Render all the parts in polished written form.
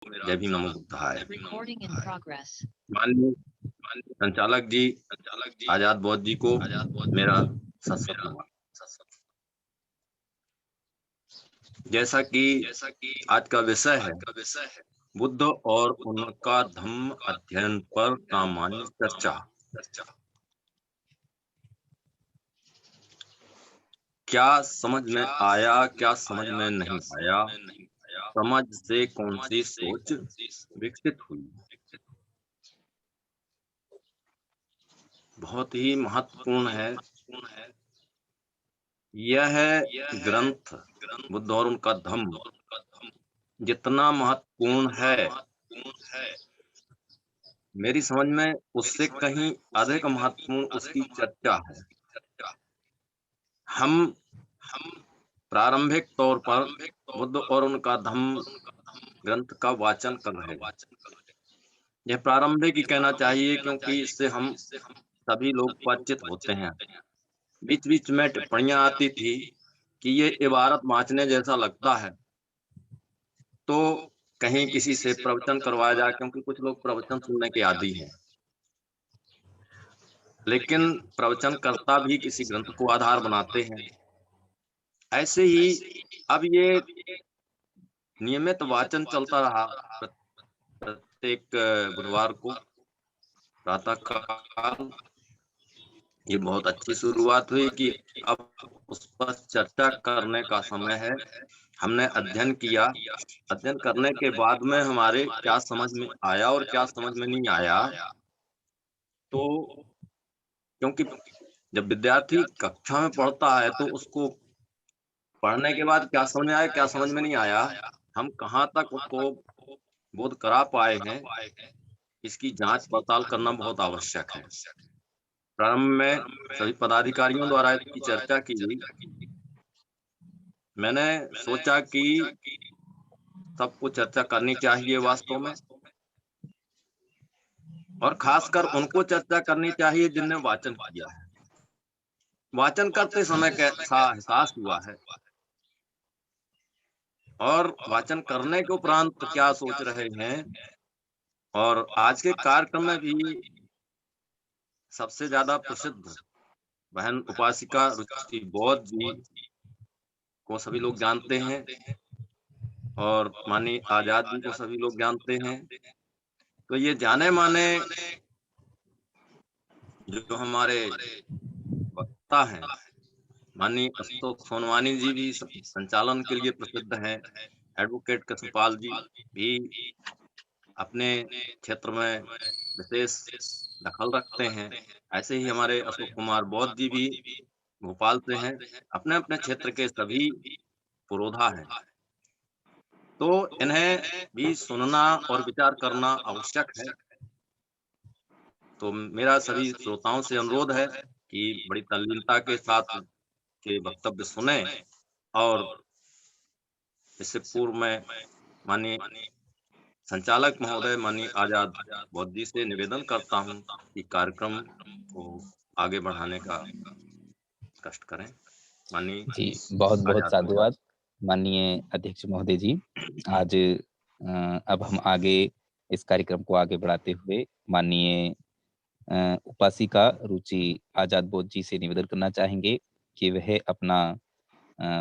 जय भीम नमो बुद्धाय। माननीय संचालक जी आजाद बौद्ध जी को मेरा सत नमन। जैसा कि आज का विषय है बुद्ध और उनका धम्म अध्ययन पर सामान्य चर्चा। क्या समझ में आया, क्या समझ में नहीं आया, समझ से कौन सी सोच विकसित हुई। बहुत ही महत्वपूर्ण है यह ग्रंथ बुद्ध और उनका धम्म जितना महत्वपूर्ण है, मेरी समझ में उससे कहीं अधिक महत्वपूर्ण उसकी चर्चा है। हम प्रारंभिक तौर पर बुद्ध और उनका धम्म ग्रंथ का वाचन कर रहे हैं। यह प्रारंभिक ही कहना चाहिए क्योंकि इससे हम सभी लोग परिचित होते हैं। बीच बीच में टिप्पणियां आती थी कि ये इबारत वाचने जैसा लगता है, तो कहीं किसी से प्रवचन करवाया जाए, क्योंकि कुछ लोग प्रवचन सुनने के आदी हैं। लेकिन प्रवचनकर्ता भी किसी ग्रंथ को आधार बनाते हैं। ऐसे ही अब ये नियमित वाचन चलता रहा प्रत्येक बुधवार को प्रातः काल। ये बहुत अच्छी शुरुआत हुई कि अब उस पर चर्चा करने का समय है। हमने अध्ययन किया, अध्ययन करने के बाद में हमारे क्या समझ में आया और क्या समझ में नहीं आया। तो क्योंकि जब विद्यार्थी कक्षा में पढ़ता है तो उसको पढ़ने के बाद क्या समझ में आया, क्या समझ में नहीं आया, हम कहाँ तक उसको बोध करा पाए हैं, इसकी जांच पड़ताल करना बहुत आवश्यक है। प्रारंभ में सभी पदाधिकारियों द्वारा इसकी चर्चा की गई। मैंने सोचा कि सबको चर्चा करनी चाहिए वास्तव में, और खासकर उनको चर्चा करनी चाहिए जिनने वाचन किया है। वाचन करते समय कैसा एहसास हुआ है और वाचन करने के उपरांत क्या सोच रहे हैं। और आज के कार्यक्रम में भी सबसे ज्यादा प्रसिद्ध बहन उपासिका रुचि बौद्ध जी को सभी लोग जानते हैं और माननीय आजाद जी को सभी लोग जानते हैं। तो ये जाने माने जो हमारे वक्ता हैं, माननीय अशोक सोनवानी जी भी संचालन के लिए प्रसिद्ध हैं। एडवोकेट कृष्णपाल जी भी अपने क्षेत्र में विशेष दखल रखते हैं। ऐसे ही हमारे अशोक कुमार बौद्ध जी भी भोपाल से हैं। अपने अपने क्षेत्र के सभी पुरोधा हैं, तो इन्हें भी सुनना और विचार करना आवश्यक है। तो मेरा सभी श्रोताओं से अनुरोध है कि बड़ी तल्लीनता के साथ के वक्तव्य सुने। और इससे पूर्व में माननीय संचालक महोदय माननीय आजाद बौद्ध जी से निवेदन करता हूं कि कार्यक्रम को आगे बढ़ाने का कष्ट करें। माननीय जी, बहुत बहुत साधुवाद माननीय अध्यक्ष महोदय जी। आज अब हम आगे इस कार्यक्रम को आगे बढ़ाते हुए माननीय उपासिका रुचि आजाद बौद्ध जी से निवेदन करना चाहेंगे कि वह अपना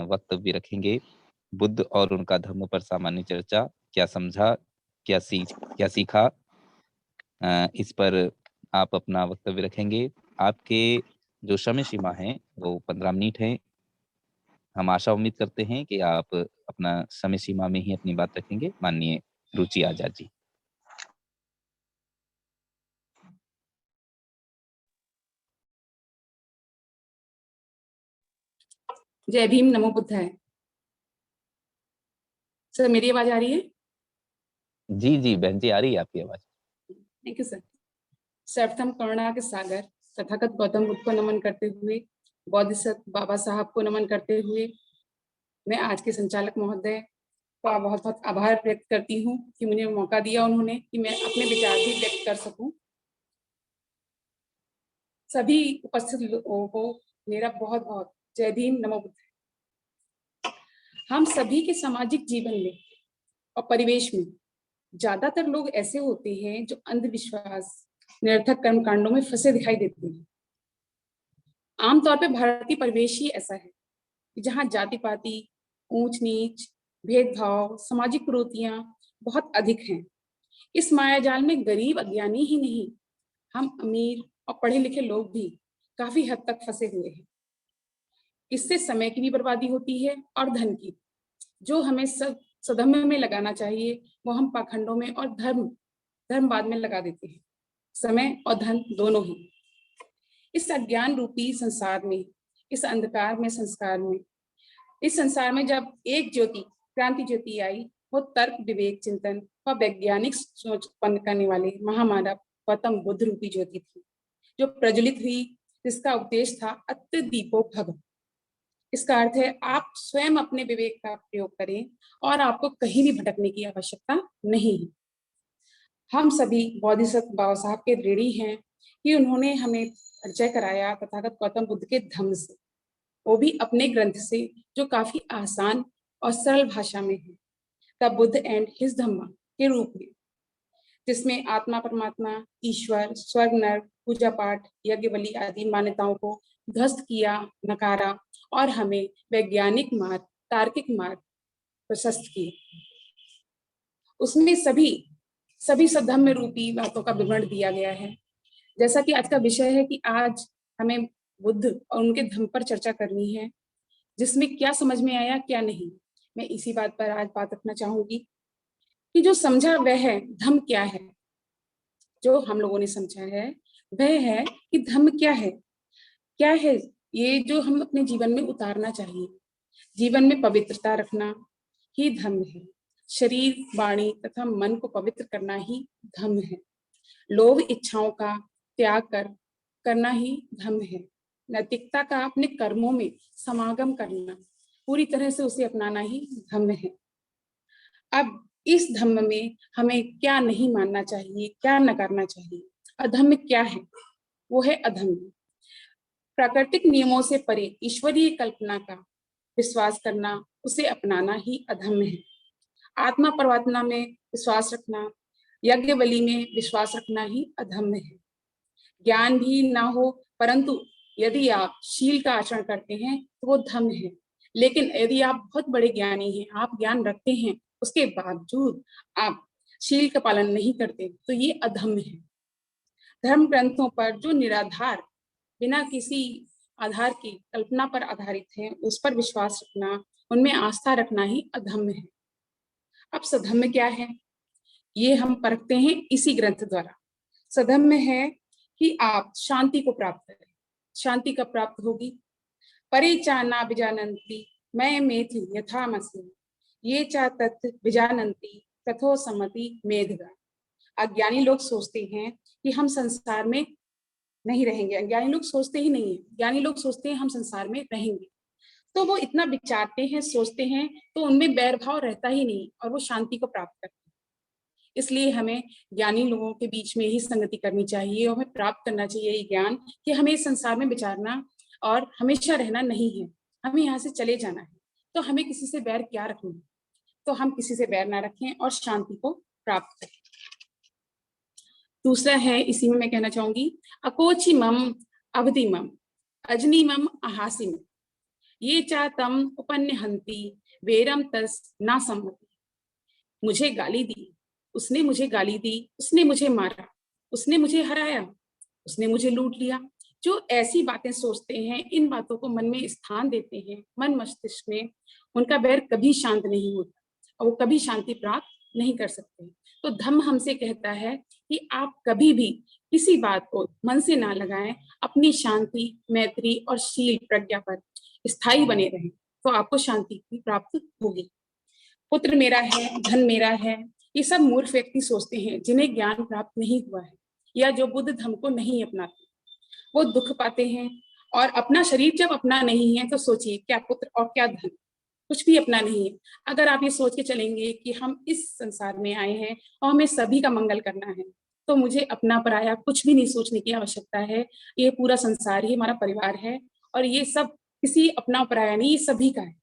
वक्तव्य रखेंगे। बुद्ध और उनका धर्म पर सामान्य चर्चा, क्या समझा, क्या सीखा, इस पर आप अपना वक्तव्य रखेंगे। आपके जो समय सीमा है वो 15 मिनट है। हम आशा उम्मीद करते हैं कि आप अपना समय सीमा में ही अपनी बात रखेंगे। माननीय रुचि आजाद जी। जय भीम नमो बुद्धाय। सर मेरी आवाज आ रही है? जी जी बहन जी, आ रही है आपकी आवाज। Thank you sir. सर्वप्रथम करुणा के सागर तथागत गौतम बुद्ध को नमन करते हुए, बोधिसत्व बाबा साहब को नमन करते हुए, मैं आज के संचालक महोदय का बहुत बहुत आभार व्यक्त करती हूँ कि मुझे मौका दिया उन्होंने कि मैं अपने विचार भी व्यक्त कर सकूं। सभी उपस्थित लोगों को मेरा बहुत बहुत जय भीम नमो बुद्धाय। हम सभी के सामाजिक जीवन में और परिवेश में ज्यादातर लोग ऐसे होते हैं जो अंधविश्वास, निरर्थक कर्मकांडों में फंसे दिखाई देते हैं। आमतौर पे भारतीय परिवेश ही ऐसा है कि जहाँ जाति पाति, ऊंच नीच, भेदभाव, सामाजिक कुरीतियां बहुत अधिक हैं। इस मायाजाल में गरीब अज्ञानी ही नहीं, हम अमीर और पढ़े लिखे लोग भी काफी हद तक फंसे हुए हैं। इससे समय की भी बर्बादी होती है और धन की। जो हमें सब सदम्य में लगाना चाहिए वो हम पाखंडों में और धर्मवाद में लगा देते हैं, समय और धन दोनों ही। इस अज्ञान रूपी संसार में, इस अंधकार में संस्कार में, इस संसार में जब एक ज्योति, क्रांति ज्योति आई, वो तर्क, विवेक, चिंतन व वैज्ञानिक सोच उत्पन्न करने वाले महामानव गौतम बुद्ध रूपी ज्योति थी, जो प्रज्वलित हुई, जिसका उपदेश था अत्य दीपो भव। इसका अर्थ है आप स्वयं अपने विवेक का प्रयोग करें और आपको कहीं भी भटकने की आवश्यकता नहीं है। हम सभी बोधिसत्व बाबा साहब के ऋणी हैं कि उन्होंने हमें परिचय कराया तथागत गौतम बुद्ध के धम्म से, वो भी अपने ग्रंथ से जो काफी आसान और सरल भाषा में है, द बुद्ध एंड हिज धम्मा के रूप में, जिसमें आत्मा, परमात्मा, ईश्वर, स्वर्ग, नर्क, पूजा पाठ, यज्ञ बलि आदि मान्यताओं को ध्वस्त किया, नकारा और हमें वैज्ञानिक मार्ग, तार्किक मार्ग प्रशस्त किए। उसमें सभी सद्धम्म रूपी बातों का विवरण दिया गया है। जैसा कि आज का विषय है कि आज हमें बुद्ध और उनके धम्म पर चर्चा करनी है, जिसमें क्या समझ में आया क्या नहीं। मैं इसी बात पर आज बात रखना चाहूंगी कि जो समझा वह है धम्म क्या है। जो हम लोगों ने समझा है वह है कि धम्म क्या है ये जो हम अपने जीवन में उतारना चाहिए। जीवन में पवित्रता रखना ही धम्म है। शरीर, वाणी तथा मन को पवित्र करना ही धम्म है। लोभ इच्छाओं का त्याग करना ही धम्म है। नैतिकता का अपने कर्मों में समागम करना, पूरी तरह से उसे अपनाना ही धम्म है। अब इस धम्म में हमें क्या नहीं मानना चाहिए, क्या नकारना चाहिए। अधम्म क्या है? वो है अधम्म। प्राकृतिक नियमों से परे ईश्वरीय कल्पना का विश्वास करना, उसे अपनाना ही अधम्म है। आत्मा परमात्मा में विश्वास रखना, यज्ञ बलि में विश्वास रखना ही अधम्म है। ज्ञान भी ना हो परंतु यदि आप शील का आचरण करते हैं तो वो धम्म है। लेकिन यदि आप बहुत बड़े ज्ञानी हैं, आप ज्ञान रखते हैं, उसके बावजूद आप शील का पालन नहीं करते तो ये अधम्म है। धर्म ग्रंथों पर जो निराधार, बिना किसी आधार की कल्पना पर आधारित है, उस पर विश्वास रखना, उनमें आस्था रखना ही अधम्म है। अब सधम्म क्या है ये हम परखते हैं इसी ग्रंथ द्वारा। सधम्म है कि आप शांति को प्राप्त करें। शांति कब प्राप्त होगी? परे चा ना विजानंती मैं मेथि यथामसि ये चा तत् विजानंती तथो सम्मति मेधगा। अज्ञानी लोग सोचते हैं कि हम संसार में नहीं रहेंगे। अज्ञानी लोग सोचते ही नहीं है, ज्ञानी लोग सोचते हैं हम संसार में रहेंगे। तो वो इतना विचारते हैं, सोचते हैं, तो उनमें बैर भाव रहता ही नहीं और वो शांति को प्राप्त करते हैं। इसलिए हमें ज्ञानी लोगों के बीच में ही संगति करनी चाहिए और हमें प्राप्त करना चाहिए ये ज्ञान कि हमें इस संसार में विचारना और हमेशा रहना नहीं है, हमें यहाँ से चले जाना है। तो हमें किसी से बैर क्या रखना, तो हम किसी से बैर ना रखें और शांति को प्राप्त करें। दूसरा है, इसी में मैं कहना चाहूंगी, अकोचि मम अवधि मम अजनी मम अहासिम ये चातम उपन्यहंती वेरम तस ना सम्मति। मुझे गाली दी, उसने मुझे गाली दी, उसने मुझे मारा, उसने मुझे हराया, उसने मुझे लूट लिया। जो ऐसी बातें सोचते हैं, इन बातों को मन में स्थान देते हैं, मन मस्तिष्क में, उनका बैर कभी शांत नहीं होता और वो कभी शांति प्राप्त नहीं कर सकते। तो धम्म हमसे कहता है कि आप कभी भी किसी बात को मन से ना लगाएं, अपनी शांति, मैत्री और शील प्रज्ञा पर स्थायी बने रहें, तो आपको शांति की प्राप्त होगी। पुत्र मेरा है, धन मेरा है, ये सब मूर्ख व्यक्ति सोचते हैं जिन्हें ज्ञान प्राप्त नहीं हुआ है या जो बुद्ध धम्म को नहीं अपनाते। वो दुख पाते हैं और अपना शरीर जब अपना नहीं है तो सोचिए क्या पुत्र और क्या धन, कुछ भी अपना नहीं है। अगर आप ये सोच के चलेंगे कि हम इस संसार में आए हैं और हमें सभी का मंगल करना है, तो मुझे अपना पराया कुछ भी नहीं सोचने की आवश्यकता है। ये पूरा संसार ही हमारा परिवार है और ये सब किसी अपना पराया नहीं, ये सभी का है।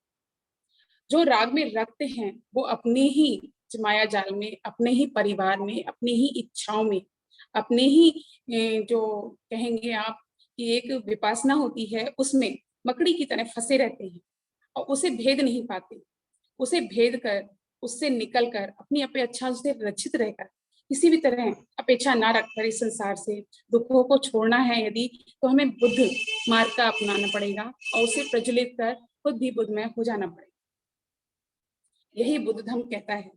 जो राग में रक्त हैं वो अपने ही माया जाल में, अपने ही परिवार में, अपनी ही इच्छाओं में, अपने ही जो कहेंगे आप कि एक विपासना होती है, उसमें मकड़ी की तरह फंसे रहते हैं और उसे भेद नहीं पाते। उसे भेद कर, उससे निकल कर, अपनी अपेक्षा से रक्षित रहकर, किसी भी तरह अपेक्षा ना रखकर इस संसार से दुखों को छोड़ना है यदि, तो हमें बुद्ध मार्ग का अपनाना पड़ेगा और उसे प्रज्वलित कर खुद भी बुद्धमय हो जाना पड़ेगा। यही बुद्ध धर्म कहता है।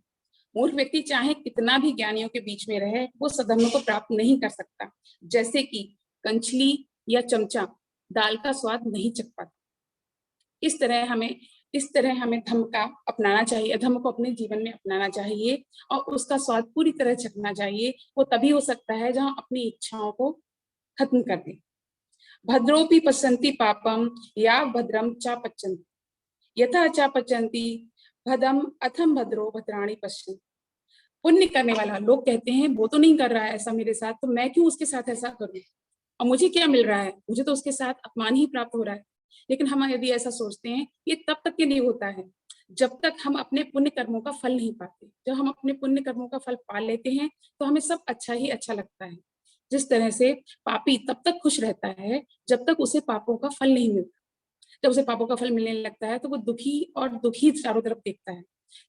मूर्ख व्यक्ति चाहे कितना भी ज्ञानियों के बीच में रहे, वो सधर्म को प्राप्त नहीं कर सकता। जैसे कि कंचली या चमचा दाल का स्वाद नहीं चख पाता, इस तरह हमें धर्म का अपनाना चाहिए, अधर्म को अपने जीवन में अपनाना चाहिए और उसका स्वाद पूरी तरह चखना चाहिए। वो तभी हो सकता है जहां अपनी इच्छाओं को खत्म कर दे। भद्रोपि पश्यन्ति पापम या भद्रम चा पच्यन्ति यथा चा पच्यन्ति भदम अथम भद्रो भद्राणी पश्यन्ति। पुण्य करने वाला, लोग कहते हैं वो तो नहीं कर रहा है ऐसा मेरे साथ, तो मैं क्यों उसके साथ ऐसा करूं, और मुझे क्या मिल रहा है, मुझे तो उसके साथ अपमान ही प्राप्त हो रहा है। लेकिन हम यदि ऐसा सोचते हैं, ये तब तक के लिए होता है जब तक हम अपने पुण्य कर्मों का फल नहीं पाते। जब हम अपने पुण्य कर्मों का फल पा लेते हैं तो हमें सब अच्छा ही अच्छा लगता है। जिस तरह से पापी तब तक खुश रहता है जब तक उसे पापों का फल नहीं मिलता। जब उसे पापों का फल मिलने लगता है तो वो दुखी और दुखी चारों तरफ देखता है।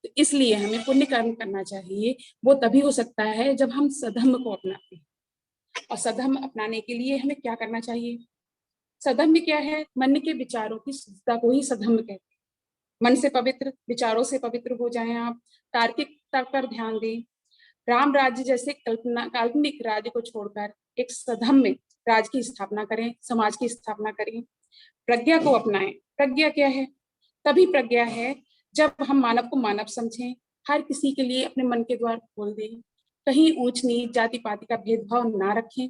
तो इसलिए हमें पुण्य कर्म करना चाहिए। वो तभी हो सकता है जब हम सधर्म को अपनाते हैं। और सधर्म अपनाने के लिए हमें क्या करना चाहिए? सधर्म क्या है? मन के विचारों की शुद्धता को ही सधर्म कहते हैं। मन से पवित्र, विचारों से पवित्र हो जाएं आप। तार्किकता पर ध्यान दें। राम राज्य जैसे काल्पनिक राज्य को छोड़कर एक सधर्म राज्य की स्थापना करें, समाज की स्थापना करें। प्रज्ञा को अपनाएं। प्रज्ञा क्या है? तभी प्रज्ञा है जब हम मानव को मानव समझें, हर किसी के लिए अपने मन के द्वार खोल दें, कहीं ऊंच नीच जाति पाति का भेदभाव ना रखें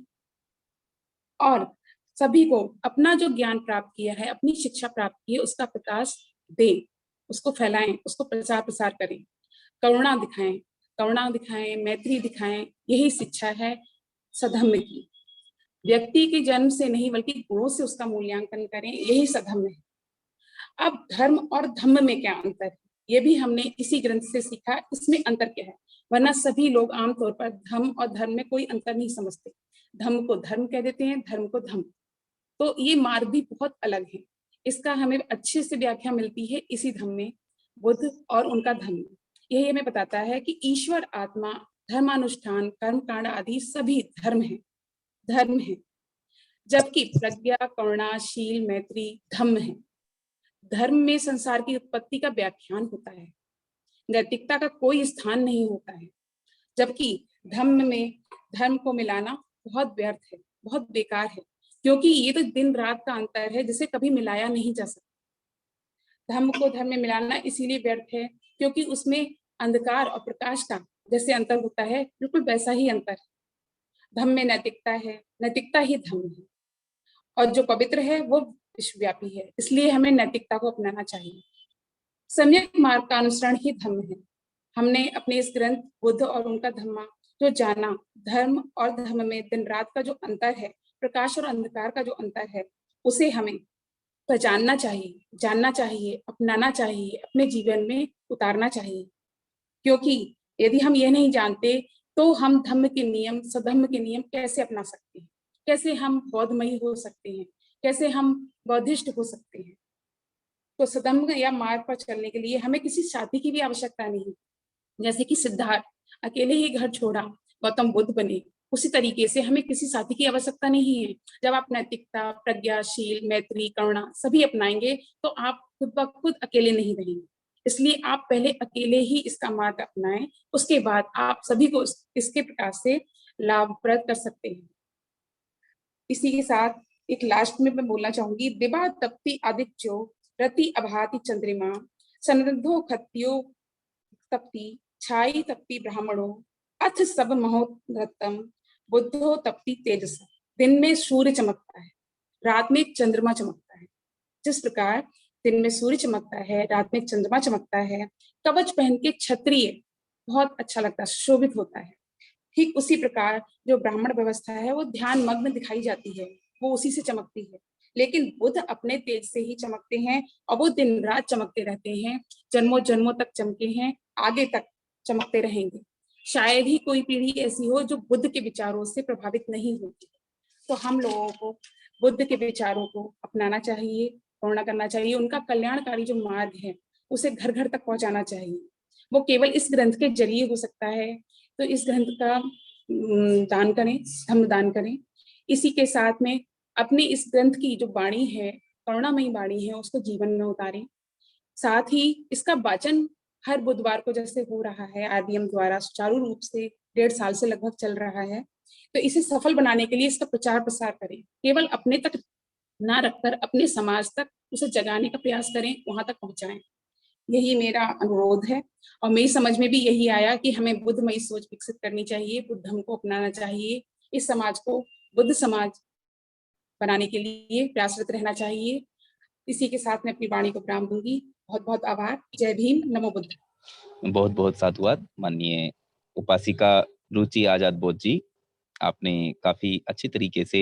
और सभी को अपना जो ज्ञान प्राप्त किया है, अपनी शिक्षा प्राप्त की है, उसका प्रकाश दें, उसको फैलाएं, उसको प्रचार प्रसार करें। करुणा दिखाएं, मैत्री दिखाएं। यही शिक्षा है सधर्म की। व्यक्ति के जन्म से नहीं बल्कि गुणों से उसका मूल्यांकन करें, यही सधर्म है। अब धर्म और धम्म में क्या अंतर है, ये भी हमने इसी ग्रंथ से सीखा। इसमें अंतर क्या है? वरना सभी लोग आमतौर पर धर्म और धर्म में कोई अंतर नहीं समझते। धर्म को धर्म कह देते हैं, धर्म को धम्म। तो ये मार्ग भी बहुत अलग है। इसका हमें अच्छे से व्याख्या मिलती है इसी धर्म में। बुद्ध और उनका धर्म यही हमें बताता है कि ईश्वर, आत्मा, धर्मानुष्ठान, कर्म कांड आदि सभी धर्म है। जबकि प्रज्ञा, करुणा, शील, मैत्री धम्म है। धर्म में संसार की उत्पत्ति का व्याख्यान होता है, नैतिकता का कोई स्थान नहीं होता है। जबकि धर्म में धर्म को मिलाना बहुत व्यर्थ है, बहुत बेकार है, क्योंकि ये तो दिन रात का अंतर है जिसे कभी मिलाया नहीं जा सकता। धर्म को धर्म में मिलाना इसीलिए व्यर्थ है क्योंकि उसमें अंधकार और प्रकाश का जैसे अंतर होता है, बिल्कुल वैसा ही अंतर है। धर्म में नैतिकता है, नैतिकता ही धर्म है, और जो पवित्र है वो विश्वव्यापी है। इसलिए हमें नैतिकता को अपनाना चाहिए। सम्यक मार्ग का अनुसरण ही धर्म है। हमने अपने इस ग्रंथ बुद्ध और उनका धम्मा जो जाना, धर्म और धर्म में दिन रात का जो अंतर है, प्रकाश और अंधकार का जो अंतर है, उसे हमें पहचानना चाहिए, जानना चाहिए, अपनाना चाहिए, अपने जीवन में उतारना चाहिए। क्योंकि यदि हम ये नहीं जानते तो हम धर्म के नियम, सधर्म के नियम कैसे अपना सकते हैं? कैसे हम बौद्धमयी हो सकते हैं? कैसे हम बौद्धिष्ट हो सकते हैं? तो सधर्म या मार्ग पर चलने के लिए हमें किसी साथी की भी आवश्यकता नहीं। जैसे कि सिद्धार्थ अकेले ही घर छोड़ा, गौतम बुद्ध बने, उसी तरीके से हमें किसी साथी की आवश्यकता नहीं है। जब आप नैतिकता, प्रज्ञा, शील, मैत्री, करुणा सभी अपनाएंगे तो आप खुद ब खुद अकेले नहीं रहेंगे। इसलिए आप पहले अकेले ही इसका मार्ग अपनाएं, उसके बाद आप सभी को इसके प्रकार से लाभप्रद कर सकते हैं। इसी के साथ एक लास्ट में मैं बोलना चाहूंगी, दिवा तप्ति आदित्यो रति अभाति चंद्रिमा सनद्धो खत्यो तप्ति छाई तप्ति ब्राह्मणों अथ सब महोत्तम बुद्धो तप्ति तेजस। दिन में सूर्य चमकता है, रात में चंद्रमा चमकता है। जिस प्रकार दिन में सूर्य चमकता है, रात में चंद्रमा चमकता है, कवच पहन के क्षत्रिय बहुत अच्छा लगता है, शोभित होता है। ठीक उसी प्रकार जो ब्राह्मण व्यवस्था है वो ध्यान मग्न दिखाई जाती है, वो उसी से चमकती है। लेकिन बुद्ध अपने तेज से ही चमकते हैं और वो दिन रात चमकते रहते हैं, जन्मों जन्मों तक चमके हैं, आगे तक चमकते रहेंगे। शायद ही कोई पीढ़ी ऐसी हो जो बुद्ध के विचारों से प्रभावित नहीं होती। तो हम लोगों को बुद्ध के विचारों को अपनाना चाहिए, पूर्ण करना चाहिए। उनका कल्याणकारी जो मार्ग है उसे घर घर तक पहुंचाना चाहिए। वो केवल इस ग्रंथ के जरिए हो सकता है। तो इस ग्रंथ का दान करें, धम्म दान करें। इसी के साथ में अपनी इस ग्रंथ की जो वाणी है, करुणामयी वाणी है, उसको जीवन में उतारें। साथ ही इसका वाचन हर बुधवार को जैसे हो रहा है आरबीएम द्वारा सुचारू रूप से 1.5 साल से लगभग चल रहा है, तो इसे सफल बनाने के लिए इसका प्रचार प्रसार करें। केवल अपने तक ना रखकर अपने समाज तक उसे जगाने का प्रयास करें, वहां तक पहुंचाएं। यही मेरा अनुरोध है। और मेरी समझ में भी यही आया कि हमें बुद्धमयी सोच विकसित करनी चाहिए, बुद्ध धर्म को अपनाना चाहिए, इस समाज को बुद्ध समाज बनाने के लिए प्रयासरत रहना चाहिए। इसी के साथ मैं अपनी वाणी को विराम दूंगी। बहुत बहुत आभार। जय भीम, नमो बुद्ध। बहुत बहुत साधुवाद माननीय उपासिका रुचि आजाद बोध जी। आपने काफी अच्छी तरीके से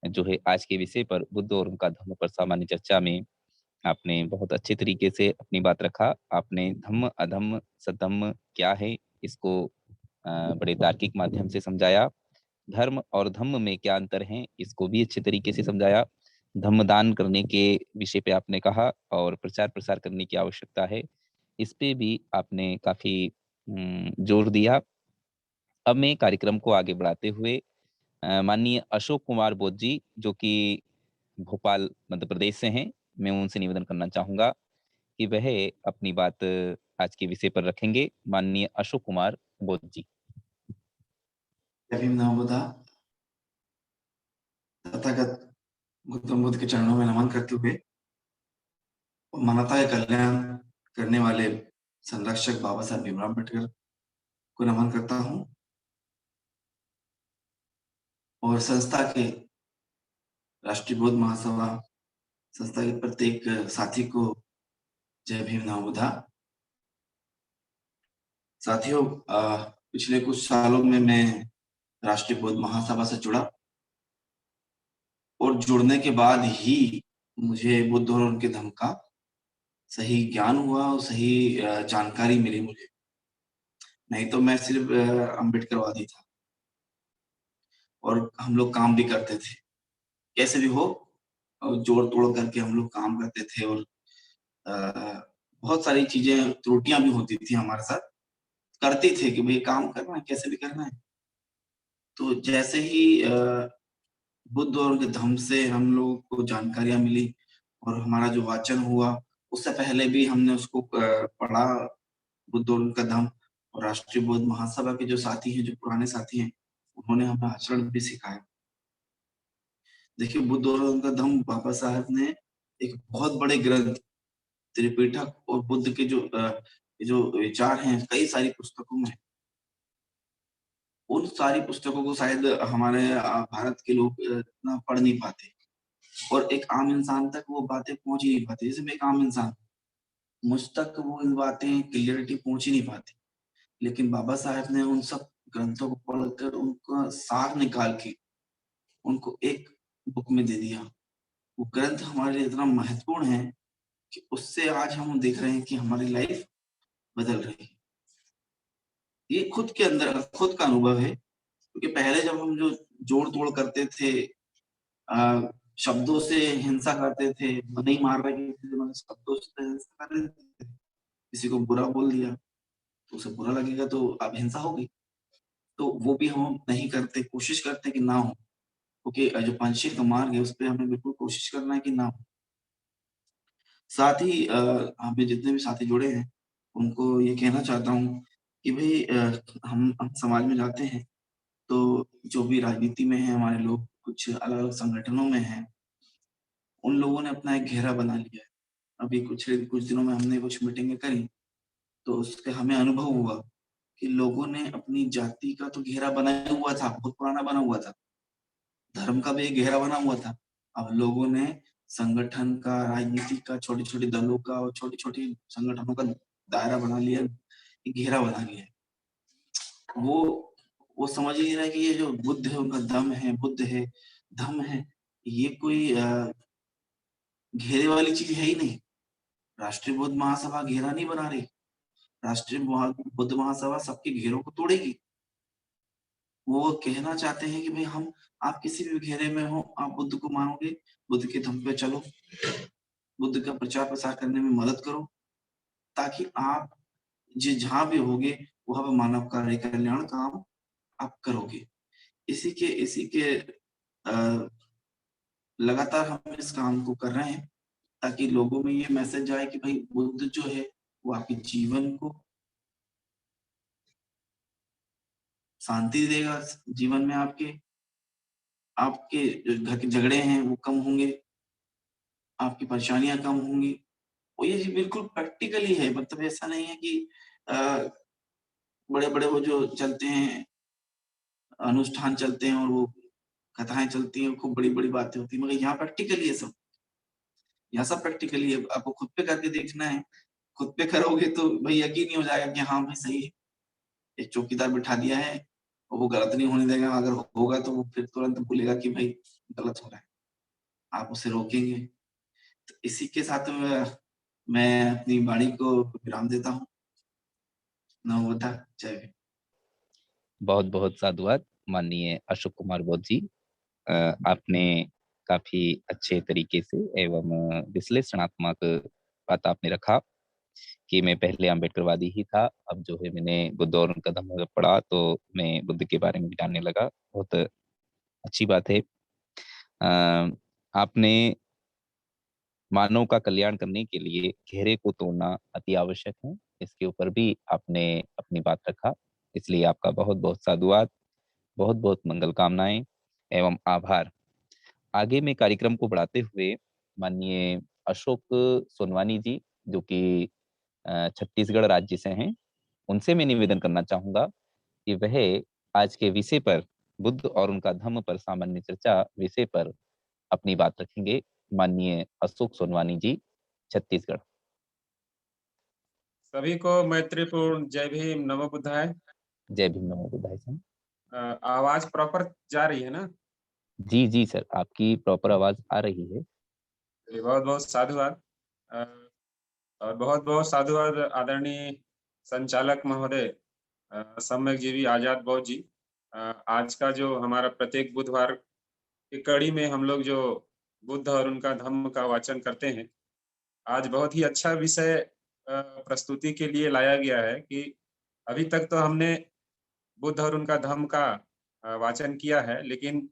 जो है आज के विषय पर बुद्ध और उनका धम्म पर सामान्य चर्चा में आपने बहुत अच्छे तरीके से अपनी बात रखा। आपने धम्म अधम्म सधम्म क्या है इसको बड़े तार्किक माध्यम से समझाया। धर्म और धम्म में क्या अंतर है इसको भी अच्छे तरीके से समझाया। धम्म दान करने के विषय पे आपने कहा और प्रचार प्रसार करने की आवश्यकता है, इस पे भी आपने काफी जोर दिया। अब मैं कार्यक्रम को आगे बढ़ाते हुए माननीय अशोक कुमार बोध जी जो कि भोपाल मध्य प्रदेश से हैं, मैं उनसे निवेदन करना चाहूंगा कि वह अपनी बात आज के विषय पर रखेंगे। माननीय अशोक कुमार बोध जी। भीम नमो बुद्धा। तथागत गौतम बुद्ध के चरणों में नमन करते हुए मानवता का कल्याण करने वाले संरक्षक बाबा साहब भीमराव अम्बेडकर को नमन करता हूं और संस्था के राष्ट्रीय बौद्ध महासभा संस्था के प्रत्येक साथी को जय भीम नमो बुद्धा। साथियों, पिछले कुछ सालों में मैं राष्ट्रीय बौद्ध महासभा से जुड़ा और जुड़ने के बाद ही मुझे बुद्ध और उनके धम्म का सही ज्ञान हुआ और सही जानकारी मिली मुझे। नहीं तो मैं सिर्फ अम्बेडकरवादी था और हम लोग काम भी करते थे, कैसे भी हो जोड़ तोड़ करके हम लोग काम करते थे और बहुत सारी चीजें त्रुटियां भी होती थी हमारे साथ, करते थे कि भाई काम करना है, कैसे भी करना है। तो जैसे ही बुद्ध और उनके धम्म से हम लोग को जानकारियां मिली और हमारा जो वाचन हुआ, उससे पहले भी हमने उसको पढ़ा, बुद्ध और उनका धम्म। और राष्ट्रीय बौद्ध महासभा के जो साथी हैं, जो पुराने साथी हैं, उन्होंने हमें आचरण भी सिखाया। देखिए, बुद्ध और उनका धम्म बाबा साहब ने एक बहुत बड़े ग्रंथ त्रिपिटक और बुद्ध के जो विचार हैं कई सारी पुस्तकों में, उन सारी पुस्तकों को शायद हमारे भारत के लोग इतना पढ़ नहीं पाते और एक आम इंसान तक वो बातें पहुंच ही नहीं पाती। जैसे मैं एक आम इंसान, मुझ तक वो इन बातें क्लियरिटी पहुंच ही नहीं पाती, लेकिन बाबा साहब ने उन सब ग्रंथों को पढ़कर उनका सार निकाल के उनको एक बुक में दे दिया। वो ग्रंथ हमारे लिए इतना महत्वपूर्ण है कि उससे आज हम देख रहे हैं कि हमारी लाइफ बदल रही है। ये खुद के अंदर खुद का अनुभव है, क्योंकि पहले जब हम जो जोड़ तोड़ करते थे, शब्दों से हिंसा करते थे, नहीं मार रहे थे, शब्दों से हिंसा कर रहे थे, किसी को बुरा बोल दिया तो उसे बुरा लगेगा तो अब हिंसा होगी, तो वो भी हम नहीं करते, कोशिश करते कि ना हो, क्योंकि जो पंचशील का मार्ग है उस पर हमें बिल्कुल कोशिश करना है कि ना हो। साथ ही हमें जितने भी साथी जुड़े हैं उनको ये कहना चाहता हूँ कि भाई हम समाज में जाते हैं तो जो भी राजनीति में है हमारे लोग, कुछ अलग अलग संगठनों में हैं, उन लोगों ने अपना एक घेरा बना लिया है। अभी कुछ दिनों में हमने कुछ मीटिंगें करी तो उसके हमें अनुभव हुआ कि लोगों ने अपनी जाति का तो घेरा बनाया हुआ था, बहुत पुराना बना हुआ था, धर्म का भी एक घेरा बना हुआ था। अब लोगों ने संगठन का, राजनीति का, छोटे छोटे दलों का और छोटी छोटी संगठनों का दायरा बना लिया, घेरा बना लिया। वो समझ ही नहीं रहा कि ये जो बुद्ध है, उनका दम है, बुद्ध है, धम्म है, ये कोई घेरे वाली चीज है ही नहीं। राष्ट्रीय बौद्ध महासभा घेरा नहीं बना रही, राष्ट्रीय बुद्ध महासभा सबके घेरों को तोड़ेगी। वो कहना चाहते हैं कि भाई हम, आप किसी भी घेरे में हो, आप बुद्ध को मानोगे, बुद्ध के धम्म पे चलो, बुद्ध का प्रचार प्रसार करने में मदद करो, ताकि आप जहाँ भी होगे वहां पर मानव कार्य कल्याण काम आप करोगे। इसी के लगातार हम इस काम को कर रहे हैं, ताकि लोगों में ये मैसेज आए कि भाई बुद्ध जो है वो आपके जीवन को शांति देगा, जीवन में आपके घर के झगड़े हैं वो कम होंगे, आपकी परेशानियां कम होंगी। और ये बिल्कुल प्रैक्टिकली है, मतलब ऐसा नहीं है कि बड़े बड़े वो जो चलते हैं अनुष्ठान चलते हैं और वो कथाएं चलती हैं, खूब बड़ी बड़ी बातें होती है, मगर यहाँ प्रैक्टिकली है सब, यहाँ सब प्रैक्टिकली है। आपको खुद पे करके देखना है, खुद पे करोगे तो भाई यकीन नहीं हो जाएगा कि हाँ भाई सही है, एक चौकीदार बिठा दिया है और वो गलत नहीं होने देगा, अगर होगा तो वो फिर तुरंत बोलेगा कि भाई गलत हो रहा है, आप उसे रोकेंगे। तो इसी के साथ मैं अपनी वाणी को विराम देता हूँ। नमो बुद्धा, जय भीम। बहुत बहुत साधुवाद माननीय अशोक कुमार बौद्ध जी। आपने काफी अच्छे तरीके से एवं विश्लेषणात्मक बात आपने रखा कि मैं पहले अम्बेडकरवादी ही था, अब जो है मैंने बुद्ध और उनका धम्म पढ़ा तो मैं बुद्ध के बारे में भी जानने लगा। बहुत अच्छी बात है। आपने मानव का कल्याण करने के लिए घेरे को तोड़ना अति आवश्यक है, इसके ऊपर भी आपने अपनी बात रखा, इसलिए आपका बहुत बहुत साधुवाद, बहुत बहुत मंगल कामनाएं एवं आभार। आगे में कार्यक्रम को बढ़ाते हुए माननीय अशोक सोनवानी जी, जो कि छत्तीसगढ़ राज्य से हैं, उनसे मैं निवेदन करना चाहूंगा कि वह आज के विषय पर, बुद्ध और उनका धम्म पर सामान्य चर्चा विषय पर अपनी बात रखेंगे। माननीय अशोक सोनवानी जी, छत्तीसगढ़। सभी को मैत्रीपूर्ण जय भीम, नमो बुद्धाय। जय भीम, नमो बुद्धाय सर। आवाज प्रॉपर जा रही है ना? जी जी सर, आपकी प्रॉपर आवाज आ रही है। बहुत बहुत साधुवाद और बहुत बहुत साधुवाद आदरणीय संचालक महोदय सम्यक जीवी आजाद बौद्ध जी। आज का जो हमारा प्रत्येक बुधवार की कड़ी में हम लोग जो बुद्ध और उनका धम्म का वाचन करते हैं, आज बहुत ही अच्छा विषय प्रस्तुति के लिए लाया गया है कि अभी तक तो हमने बुद्ध और उनका धम्म का वाचन किया है, लेकिन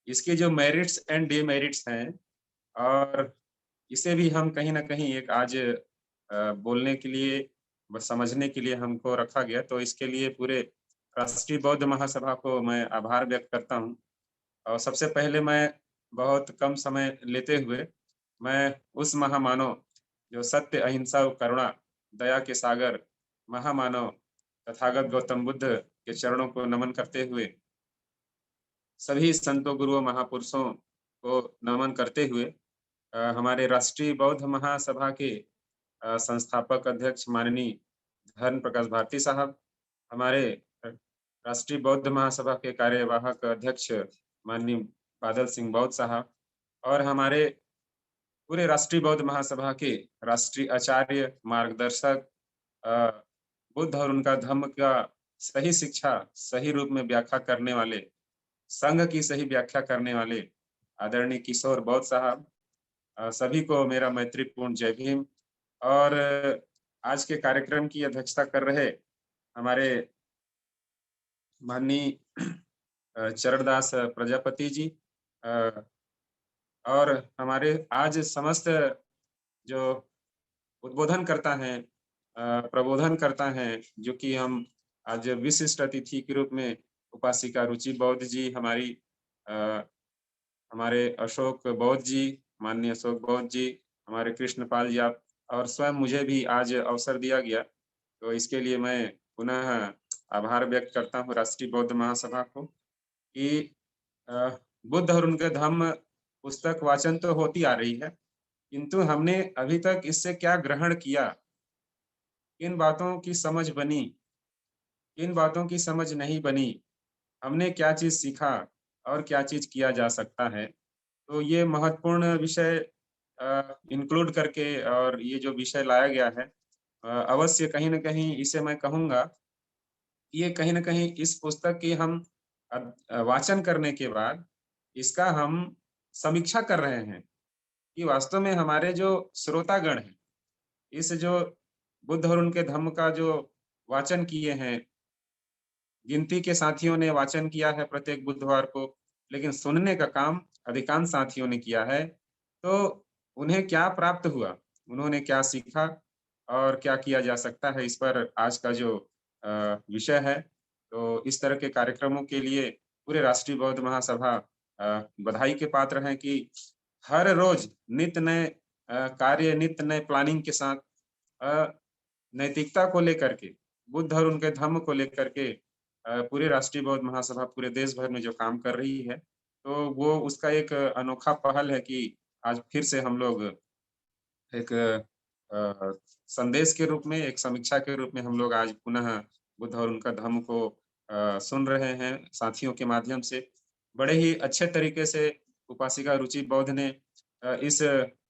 इसके जो मेरिट्स एंड डिमेरिट्स हैं और इसे भी हम कहीं ना कहीं एक आज बोलने के लिए, समझने के लिए हमको रखा गया। तो इसके लिए पूरे राष्ट्रीय बौद्ध महासभा को मैं आभार व्यक्त करता हूं। और सबसे पहले मैं बहुत कम समय लेते हुए मैं उस महामानव जो सत्य, अहिंसा और करुणा, दया के सागर महामानव तथागत गौतम बुद्ध के चरणों को नमन करते हुए, सभी संतों, गुरुओं, महापुरुषों को नमन करते हुए हमारे राष्ट्रीय बौद्ध महासभा के संस्थापक अध्यक्ष माननीय धर्म प्रकाश भारती साहब, हमारे राष्ट्रीय बौद्ध महासभा के कार्यवाहक अध्यक्ष माननीय बादल सिंह बौद्ध साहब और हमारे पूरे राष्ट्रीय बौद्ध महासभा के राष्ट्रीय आचार्य, मार्गदर्शक, बुद्ध और उनका धम्म का सही शिक्षा सही रूप में व्याख्या करने वाले, संघ की सही व्याख्या करने वाले आदरणीय किशोर बौद्ध साहब, सभी को मेरा मैत्रीपूर्ण जय भीम। और आज के कार्यक्रम की अध्यक्षता कर रहे हमारे माननीय चरणदास प्रजापति जी और हमारे आज समस्त जो उद्बोधन करता है, प्रबोधन करता है, जो कि हम आज विशिष्ट अतिथि के रूप में उपासिका रुचि बौद्ध जी, हमारे अशोक बौद्ध जी, माननीय अशोक बौद्ध जी, हमारे कृष्णपाल जी, आप और स्वयं मुझे भी आज अवसर दिया गया, तो इसके लिए मैं पुनः आभार व्यक्त करता हूँ राष्ट्रीय बौद्ध महासभा को कि बुद्ध और उनके धम्म पुस्तक वाचन तो होती आ रही है, किंतु हमने अभी तक इससे क्या ग्रहण किया, किन बातों की समझ बनी, किन बातों की समझ नहीं बनी, हमने क्या चीज सीखा और क्या चीज किया जा सकता है। तो ये महत्वपूर्ण विषय इंक्लूड करके और ये जो विषय लाया गया है, अवश्य कहीं न कहीं इसे मैं कहूँगा, ये कहीं न कहीं इस पुस्तक की हम वाचन करने के बाद इसका हम समीक्षा कर रहे हैं कि वास्तव में हमारे जो श्रोतागण हैं, इस जो बुद्ध और उनके धम्म का जो वाचन किए हैं, गिनती के साथियों ने वाचन किया है प्रत्येक बुधवार को, लेकिन सुनने का काम अधिकांश साथियों ने किया है। तो उन्हें क्या प्राप्त हुआ? उन्होंने क्या सीखा और क्या किया जा सकता है, इस पर आज का जो विषय है। तो इस तरह के कार्यक्रमों के लिए पूरे राष्ट्रीय बौद्ध महासभा बधाई के पात्र हैं कि हर रोज नित्य नए कार्य, नित्य नए प्लानिंग के साथ नैतिकता को लेकर के, बुद्ध और उनके धम्म को लेकर के पूरे राष्ट्रीय बौद्ध महासभा पूरे देश भर में जो काम कर रही है, तो वो उसका एक अनोखा पहल है कि आज फिर से हम लोग एक संदेश के रूप में, एक समीक्षा के रूप में हम लोग आज पुनः बुद्ध और उनका धम्म को सुन रहे हैं साथियों के माध्यम से। बड़े ही अच्छे तरीके से उपासिका रुचि बौद्ध ने इस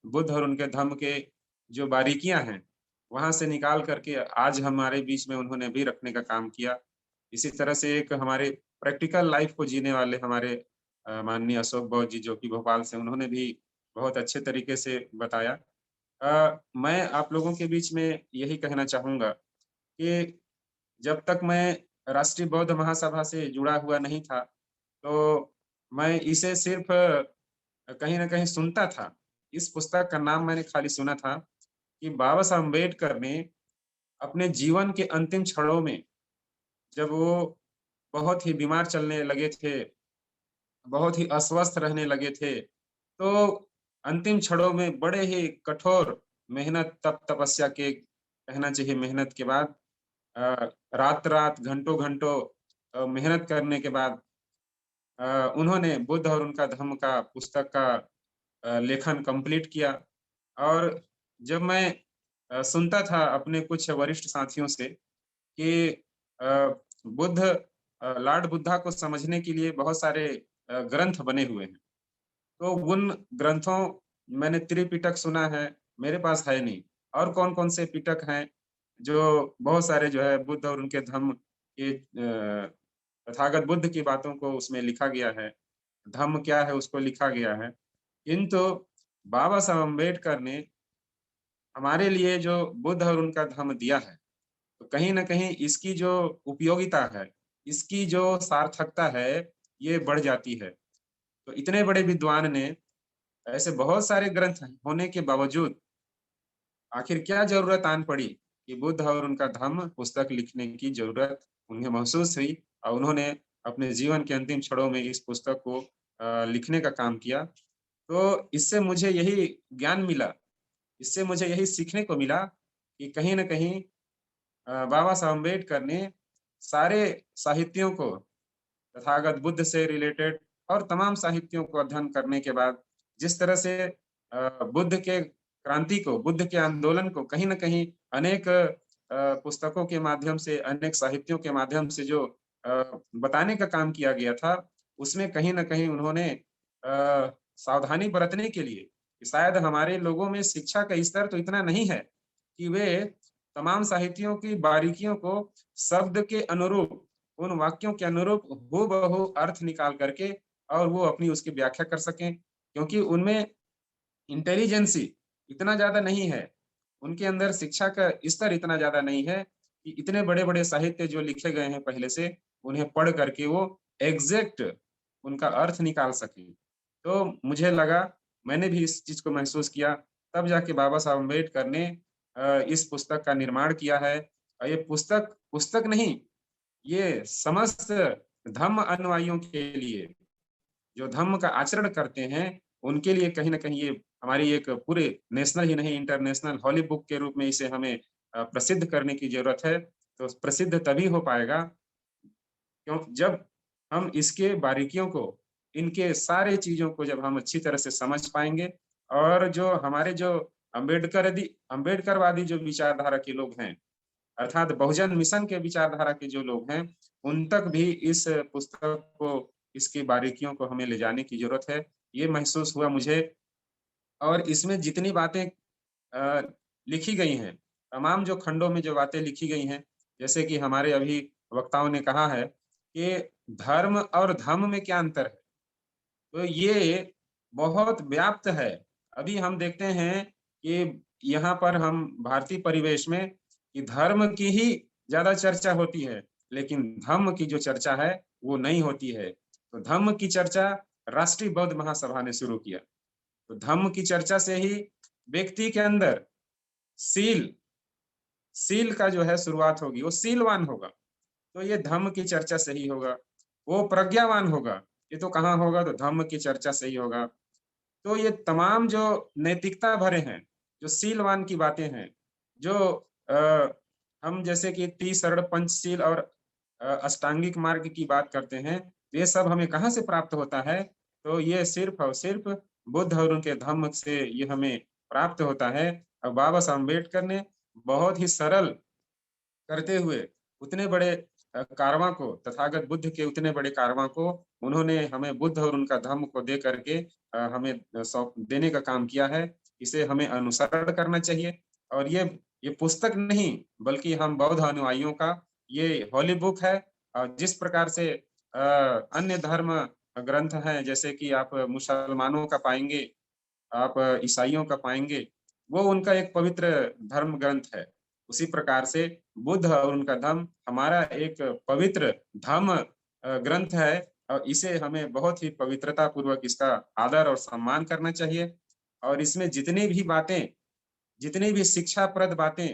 बुद्ध और उनके धम्म के जो बारीकियां हैं, वहां से निकाल करके आज हमारे बीच में उन्होंने भी रखने का काम किया। इसी तरह से एक हमारे प्रैक्टिकल लाइफ को जीने वाले हमारे माननीय अशोक बौद्ध जी, जो कि भोपाल से, उन्होंने भी बहुत अच्छे तरीके से बताया। मैं आप लोगों के बीच में यही कहना चाहूँगा कि जब तक मैं राष्ट्रीय बौद्ध महासभा से जुड़ा हुआ नहीं था, तो मैं इसे सिर्फ़ कहीं न कहीं सुनता था। इस पुस्तक का नाम मैंने खाली सुना था कि बाबा साहब अम्बेडकर ने अपने जीवन के अंतिम क्षणों में, जब वो बहुत ही बीमार चलने लगे थे, बहुत ही अस्वस्थ रहने लगे थे, तो अंतिम क्षणों में बड़े ही कठोर मेहनत, तपस्या के, कहना चाहिए मेहनत के बाद, रात-रात, घंटों-घंटों मेहनत करने के बाद उन्होंने बुद्ध और उनका धम्म का पुस्तक का लेखन कंप्लीट किया। और जब मैं सुनता था अपने कुछ वरिष्ठ साथियों से कि बुद्ध लॉर्ड बुद्धा को समझने के लिए बहुत सारे ग्रंथ बने हुए हैं। तो उन ग्रंथों, मैंने त्रिपिटक सुना है, मेरे पास है नहीं। और कौन-कौन से पिटक हैं जो बहुत सारे जो है बुद्ध और उनके धम्म के तथागत बुद्ध की बातों को उसमें लिखा गया है। धम्म क्या है उसको लिखा गया है। किंतु बाबा साहब अम्बेडकर ने हमारे लिए जो बुद्ध और उनका धम्म दिया है, तो कहीं न कहीं इसकी जो उपयोगिता है, इसकी जो सार्थकता है, ये बढ़ जाती है। तो इतने बड़े विद्वान ने ऐसे बहुत सारे ग्रंथ होने के बावजूद आखिर क्या ज़रूरत आन पड़ी कि बुद्ध और उनका धम्म पुस्तक लिखने की ज़रूरत उन्हें महसूस हुई, और उन्होंने अपने जीवन के अंतिम क्षणों में इस पुस्तक को लिखने का काम किया। तो इससे मुझे यही ज्ञान मिला, इससे मुझे यही सीखने को मिला कि कहीं न कहीं बाबा साहब अम्बेडकर ने सारे साहित्यों को, तथागत बुद्ध से रिलेटेड और तमाम साहित्यों को अध्ययन करने के बाद, जिस तरह से बुद्ध के क्रांति को, बुद्ध के आंदोलन को कहीं न कहीं अनेक पुस्तकों के माध्यम से, अनेक साहित्यों के माध्यम से जो बताने का काम किया गया था, उसमें कहीं न कहीं उन्होंने सावधानी बरतने के लिए, कि शायद हमारे लोगों में शिक्षा का स्तर तो इतना नहीं है कि वे तमाम साहित्यों की बारीकियों को शब्द के अनुरूप, उन वाक्यों के अनुरूप हूबहू अर्थ निकाल करके और वो अपनी उसकी व्याख्या कर सकें, क्योंकि उनमें इंटेलिजेंसी इतना ज़्यादा नहीं है, उनके अंदर शिक्षा का स्तर इतना ज़्यादा नहीं है कि इतने बड़े-बड़े साहित्य जो लिखे गए हैं पहले से, उन्हें पढ़ करके वो एग्ज़ैक्ट उनका अर्थ निकाल सकें। तो मुझे लगा, मैंने भी इस चीज़ को महसूस किया, तब जाके बाबा साहब अम्बेडकर ने इस पुस्तक का निर्माण किया है। और ये पुस्तक पुस्तक नहीं, ये समस्त धम्म अनुयायियों के लिए, जो धम्म का आचरण करते हैं, उनके लिए कहीं न कहीं ये हमारी एक पूरे नेशनल ही नहीं, इंटरनेशनल हॉली बुक के रूप में इसे हमें प्रसिद्ध करने की ज़रूरत है। तो प्रसिद्ध तभी हो पाएगा जब हम इसके बारीकियों को, इनके सारे चीज़ों को जब हम अच्छी तरह से समझ पाएँगे, और जो हमारे जो अम्बेडकरवादी जो विचारधारा के लोग हैं, अर्थात बहुजन मिशन के विचारधारा के जो लोग हैं, उन तक भी इस पुस्तक को, इसकी बारीकियों को हमें ले जाने की ज़रूरत है। ये महसूस हुआ मुझे। और इसमें जितनी बातें लिखी गई हैं, तमाम जो खंडों में जो बातें लिखी गई हैं, जैसे कि हमारे अभी वक्ताओं ने कहा है कि धर्म और धम्म में क्या अंतर है, तो ये बहुत व्याप्त है। अभी हम देखते हैं कि यहाँ पर हम भारतीय परिवेश में कि धर्म की ही ज्यादा चर्चा होती है, लेकिन धम्म की जो चर्चा है वो नहीं होती है। तो धम्म की चर्चा राष्ट्रीय बौद्ध महासभा ने शुरू किया। तो धम्म की चर्चा से ही व्यक्ति के अंदर सील का जो है शुरुआत होगी, वो सीलवान होगा, तो ये धम्म की चर्चा से ही होगा। वो प्रज्ञावान होगा, ये तो कहाँ होगा, तो धम्म की चर्चा से ही होगा। तो ये तमाम जो नैतिकता भरे हैं, जो सीलवान की बातें हैं, जो हम जैसे कि त्रिसरण पंचशील और अष्टांगिक मार्ग की बात करते हैं, ये सब हमें कहाँ से प्राप्त होता है, तो ये सिर्फ और सिर्फ बुद्ध और उनके धम्म से ये हमें प्राप्त होता है। और बाबा साहब अम्बेडकर ने बहुत ही सरल करते हुए उतने बड़े कारवां को, तथागत बुद्ध के उतने बड़े कारवां को उन्होंने हमें बुद्ध और उनका धम्म को दे करके हमें सौंप देने का काम किया है। इसे हमें अनुसरण करना चाहिए। और ये पुस्तक नहीं, बल्कि हम बौद्ध अनुयायियों का ये होली बुक है। और जिस प्रकार से अन्य धर्म ग्रंथ हैं, जैसे कि आप मुसलमानों का पाएंगे, आप ईसाइयों का पाएंगे, वो उनका एक पवित्र धर्म ग्रंथ है। उसी प्रकार से बुद्ध और उनका धम्म हमारा एक पवित्र धम्म ग्रंथ है। और इसे हमें बहुत ही पवित्रता पूर्वक इसका आदर और सम्मान करना चाहिए। और इसमें जितनी भी बातें, जितनी भी शिक्षाप्रद बातें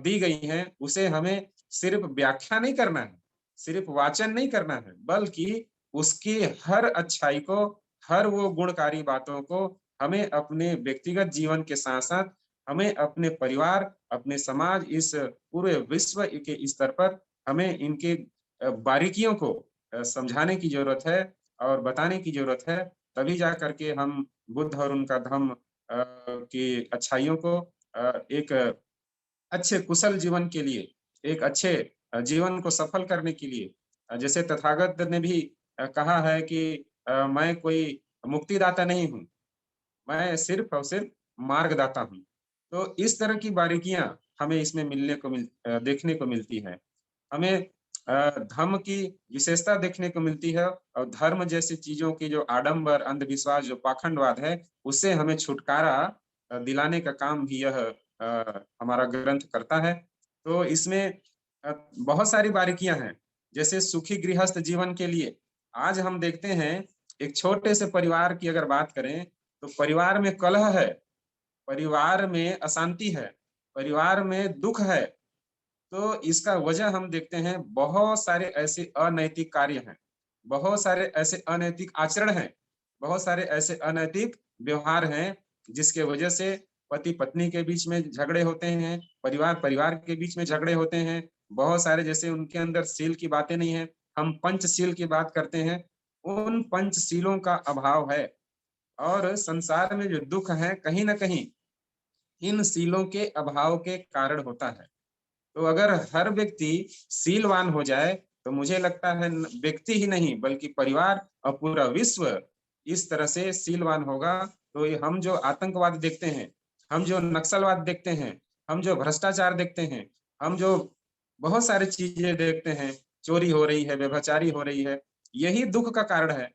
दी गई हैं, उसे हमें सिर्फ व्याख्या नहीं करना है, सिर्फ वाचन नहीं करना है, बल्कि उसकी हर अच्छाई को, हर वो गुणकारी बातों को हमें अपने व्यक्तिगत जीवन के साथ साथ हमें अपने परिवार, अपने समाज, इस पूरे विश्व के स्तर पर हमें इनके बारीकियों को समझाने की जरूरत है और बताने की जरूरत है। तभी जा करके हम बुद्ध और उनका धम्म की अच्छाइयों को एक अच्छे कुशल जीवन के लिए, एक अच्छे जीवन को सफल करने के लिए, जैसे तथागत ने भी कहा है कि मैं कोई मुक्तिदाता नहीं हूँ, मैं सिर्फ और सिर्फ मार्गदाता हूँ। तो इस तरह की बारीकियां हमें इसमें देखने को मिलती है। हमें धर्म की विशेषता देखने को मिलती है। और धर्म जैसी चीजों की जो आडंबर, अंधविश्वास, जो पाखंडवाद है, उससे हमें छुटकारा दिलाने का काम भी यह हमारा ग्रंथ करता है। तो इसमें बहुत सारी बारीकियां हैं। जैसे सुखी गृहस्थ जीवन के लिए आज हम देखते हैं, एक छोटे से परिवार की अगर बात करें, तो परिवार में कलह है, परिवार में अशांति है, परिवार में दुख है। तो इसका वजह हम देखते हैं, बहुत सारे ऐसे अनैतिक कार्य हैं, बहुत सारे ऐसे अनैतिक आचरण हैं, बहुत सारे ऐसे अनैतिक व्यवहार हैं, जिसके वजह से पति पत्नी के बीच में झगड़े होते हैं, परिवार परिवार के बीच में झगड़े होते हैं। बहुत सारे जैसे उनके अंदर शील की बातें नहीं है। हम पंचशील की बात करते हैं, उन पंचशीलों का अभाव है। और संसार में जो दुख है, कहीं ना कहीं इन शीलों के अभाव के कारण होता है। तो अगर हर व्यक्ति शीलवान हो जाए, तो मुझे लगता है व्यक्ति ही नहीं, बल्कि परिवार और पूरा विश्व इस तरह से शीलवान होगा। तो ये हम जो आतंकवाद देखते हैं, हम जो नक्सलवाद देखते हैं, हम जो भ्रष्टाचार देखते हैं, हम जो बहुत सारी चीजें देखते हैं, चोरी हो रही है, व्यभिचारी हो रही है, यही दुख का कारण है।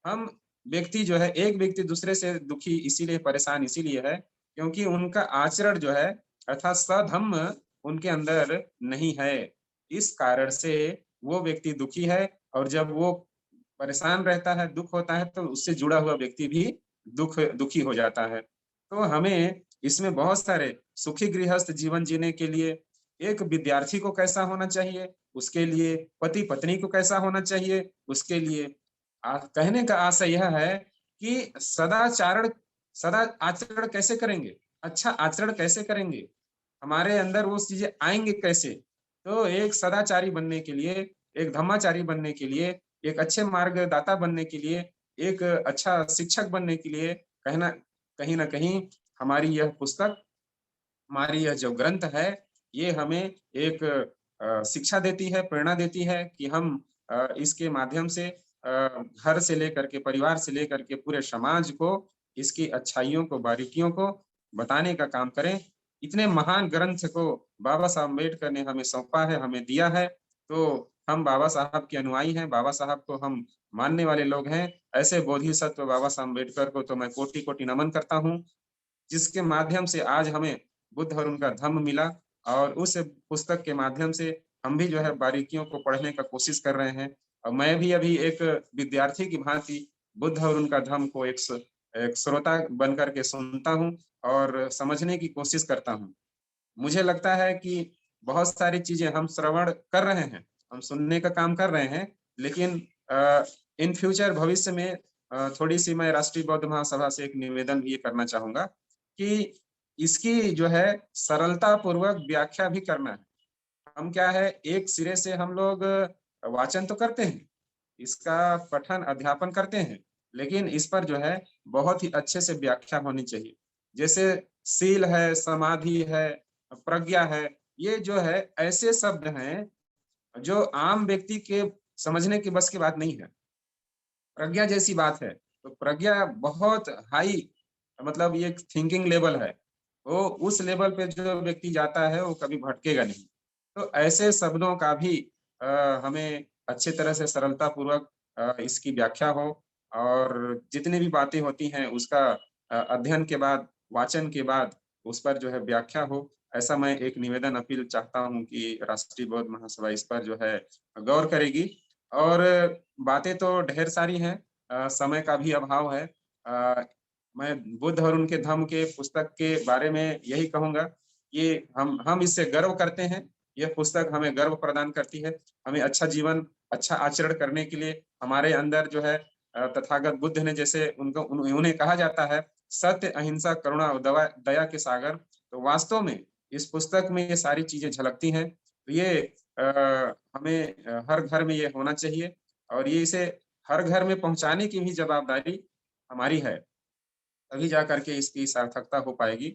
हम व्यक्ति जो है, एक व्यक्ति दूसरे से दुखी इसीलिए, परेशान इसीलिए है, क्योंकि उनका आचरण जो है अर्थात सधम्म उनके अंदर नहीं है। इस कारण से वो व्यक्ति दुखी है। और जब वो परेशान रहता है, दुख होता है, तो उससे जुड़ा हुआ व्यक्ति भी दुखी हो जाता है। तो हमें इसमें बहुत सारे सुखी गृहस्थ जीवन जीने के लिए एक विद्यार्थी को कैसा होना चाहिए, उसके लिए पति पत्नी को कैसा होना चाहिए, उसके लिए कहने का आशय यह है कि सदा आचरण कैसे करेंगे, अच्छा आचरण कैसे करेंगे, हमारे अंदर वो चीजें आएंगे कैसे। तो एक सदाचारी बनने के लिए, एक धम्माचारी बनने के लिए, एक अच्छे मार्गदाता बनने के लिए, एक अच्छा शिक्षक बनने के लिए कहीं ना कहीं हमारी यह पुस्तक, हमारी यह जो ग्रंथ है, ये हमें एक शिक्षा देती है, प्रेरणा देती है कि हम इसके माध्यम से घर से लेकर के, परिवार से लेकर के पूरे समाज को इसकी अच्छाइयों को, बारीकियों को बताने का काम करें। इतने महान ग्रंथ को बाबा साहब अम्बेडकर ने हमें सौंपा है, हमें दिया है, तो हम बाबा साहब के अनुयायी हैं, बाबा साहब को हम मानने वाले लोग हैं। ऐसे बोधिसत्व बाबा साहब अम्बेडकर को तो मैं कोटि-कोटि नमन करता हूँ, जिसके माध्यम से आज हमें बुद्ध और उनका धम्म मिला, और उस पुस्तक के माध्यम से हम भी जो है बारीकियों को पढ़ने का कोशिश कर रहे हैं। और मैं भी अभी एक विद्यार्थी की भांति बुद्ध और उनका धम्म को एक श्रोता बन कर के सुनता हूँ और समझने की कोशिश करता हूँ। मुझे लगता है कि बहुत सारी चीजें हम श्रवण कर रहे हैं, हम सुनने का काम कर रहे हैं, लेकिन इन फ्यूचर भविष्य में थोड़ी-सी मैं राष्ट्रीय बौद्ध महासभा से एक निवेदन ये करना चाहूँगा कि इसकी जो है सरलता पूर्वक व्याख्या भी करना है। हम क्या है, एक सिरे से हम लोग वाचन तो करते हैं, इसका पठन अध्यापन करते हैं, लेकिन इस पर जो है बहुत ही अच्छे से व्याख्या होनी चाहिए। जैसे शील है, समाधि है, प्रज्ञा है, ये जो है ऐसे शब्द हैं जो आम व्यक्ति के समझने के बस की बात नहीं है। प्रज्ञा जैसी बात है, तो प्रज्ञा बहुत हाई, मतलब ये थिंकिंग लेवल है। वो उस लेवल पे जो व्यक्ति जाता है वो कभी भटकेगा नहीं। तो ऐसे शब्दों का भी हमें अच्छे तरह से सरलता पूर्वक इसकी व्याख्या हो, और जितनी भी बातें होती हैं उसका अध्ययन के बाद, वाचन के बाद उस पर जो है व्याख्या हो। ऐसा मैं एक निवेदन अपील चाहता हूँ कि राष्ट्रीय बौद्ध महासभा इस पर जो है गौर करेगी। और बातें तो ढेर सारी हैं, समय का भी अभाव है। मैं बुद्ध और उनके धम्म के पुस्तक के बारे में यही कहूँगा, ये हम इससे गर्व करते हैं। यह पुस्तक हमें गर्व प्रदान करती है, हमें अच्छा जीवन, अच्छा आचरण करने के लिए हमारे अंदर जो है तथागत बुद्ध ने, जैसे उन्हें कहा जाता है सत्य, अहिंसा, करुणा और दया के सागर। तो वास्तव में इस पुस्तक में ये सारी चीजें झलकती हैं। तो ये हमें हर घर में ये होना चाहिए, और ये इसे हर घर में पहुंचाने की भी जवाबदारी हमारी है, तभी जा करके इसकी सार्थकता हो पाएगी।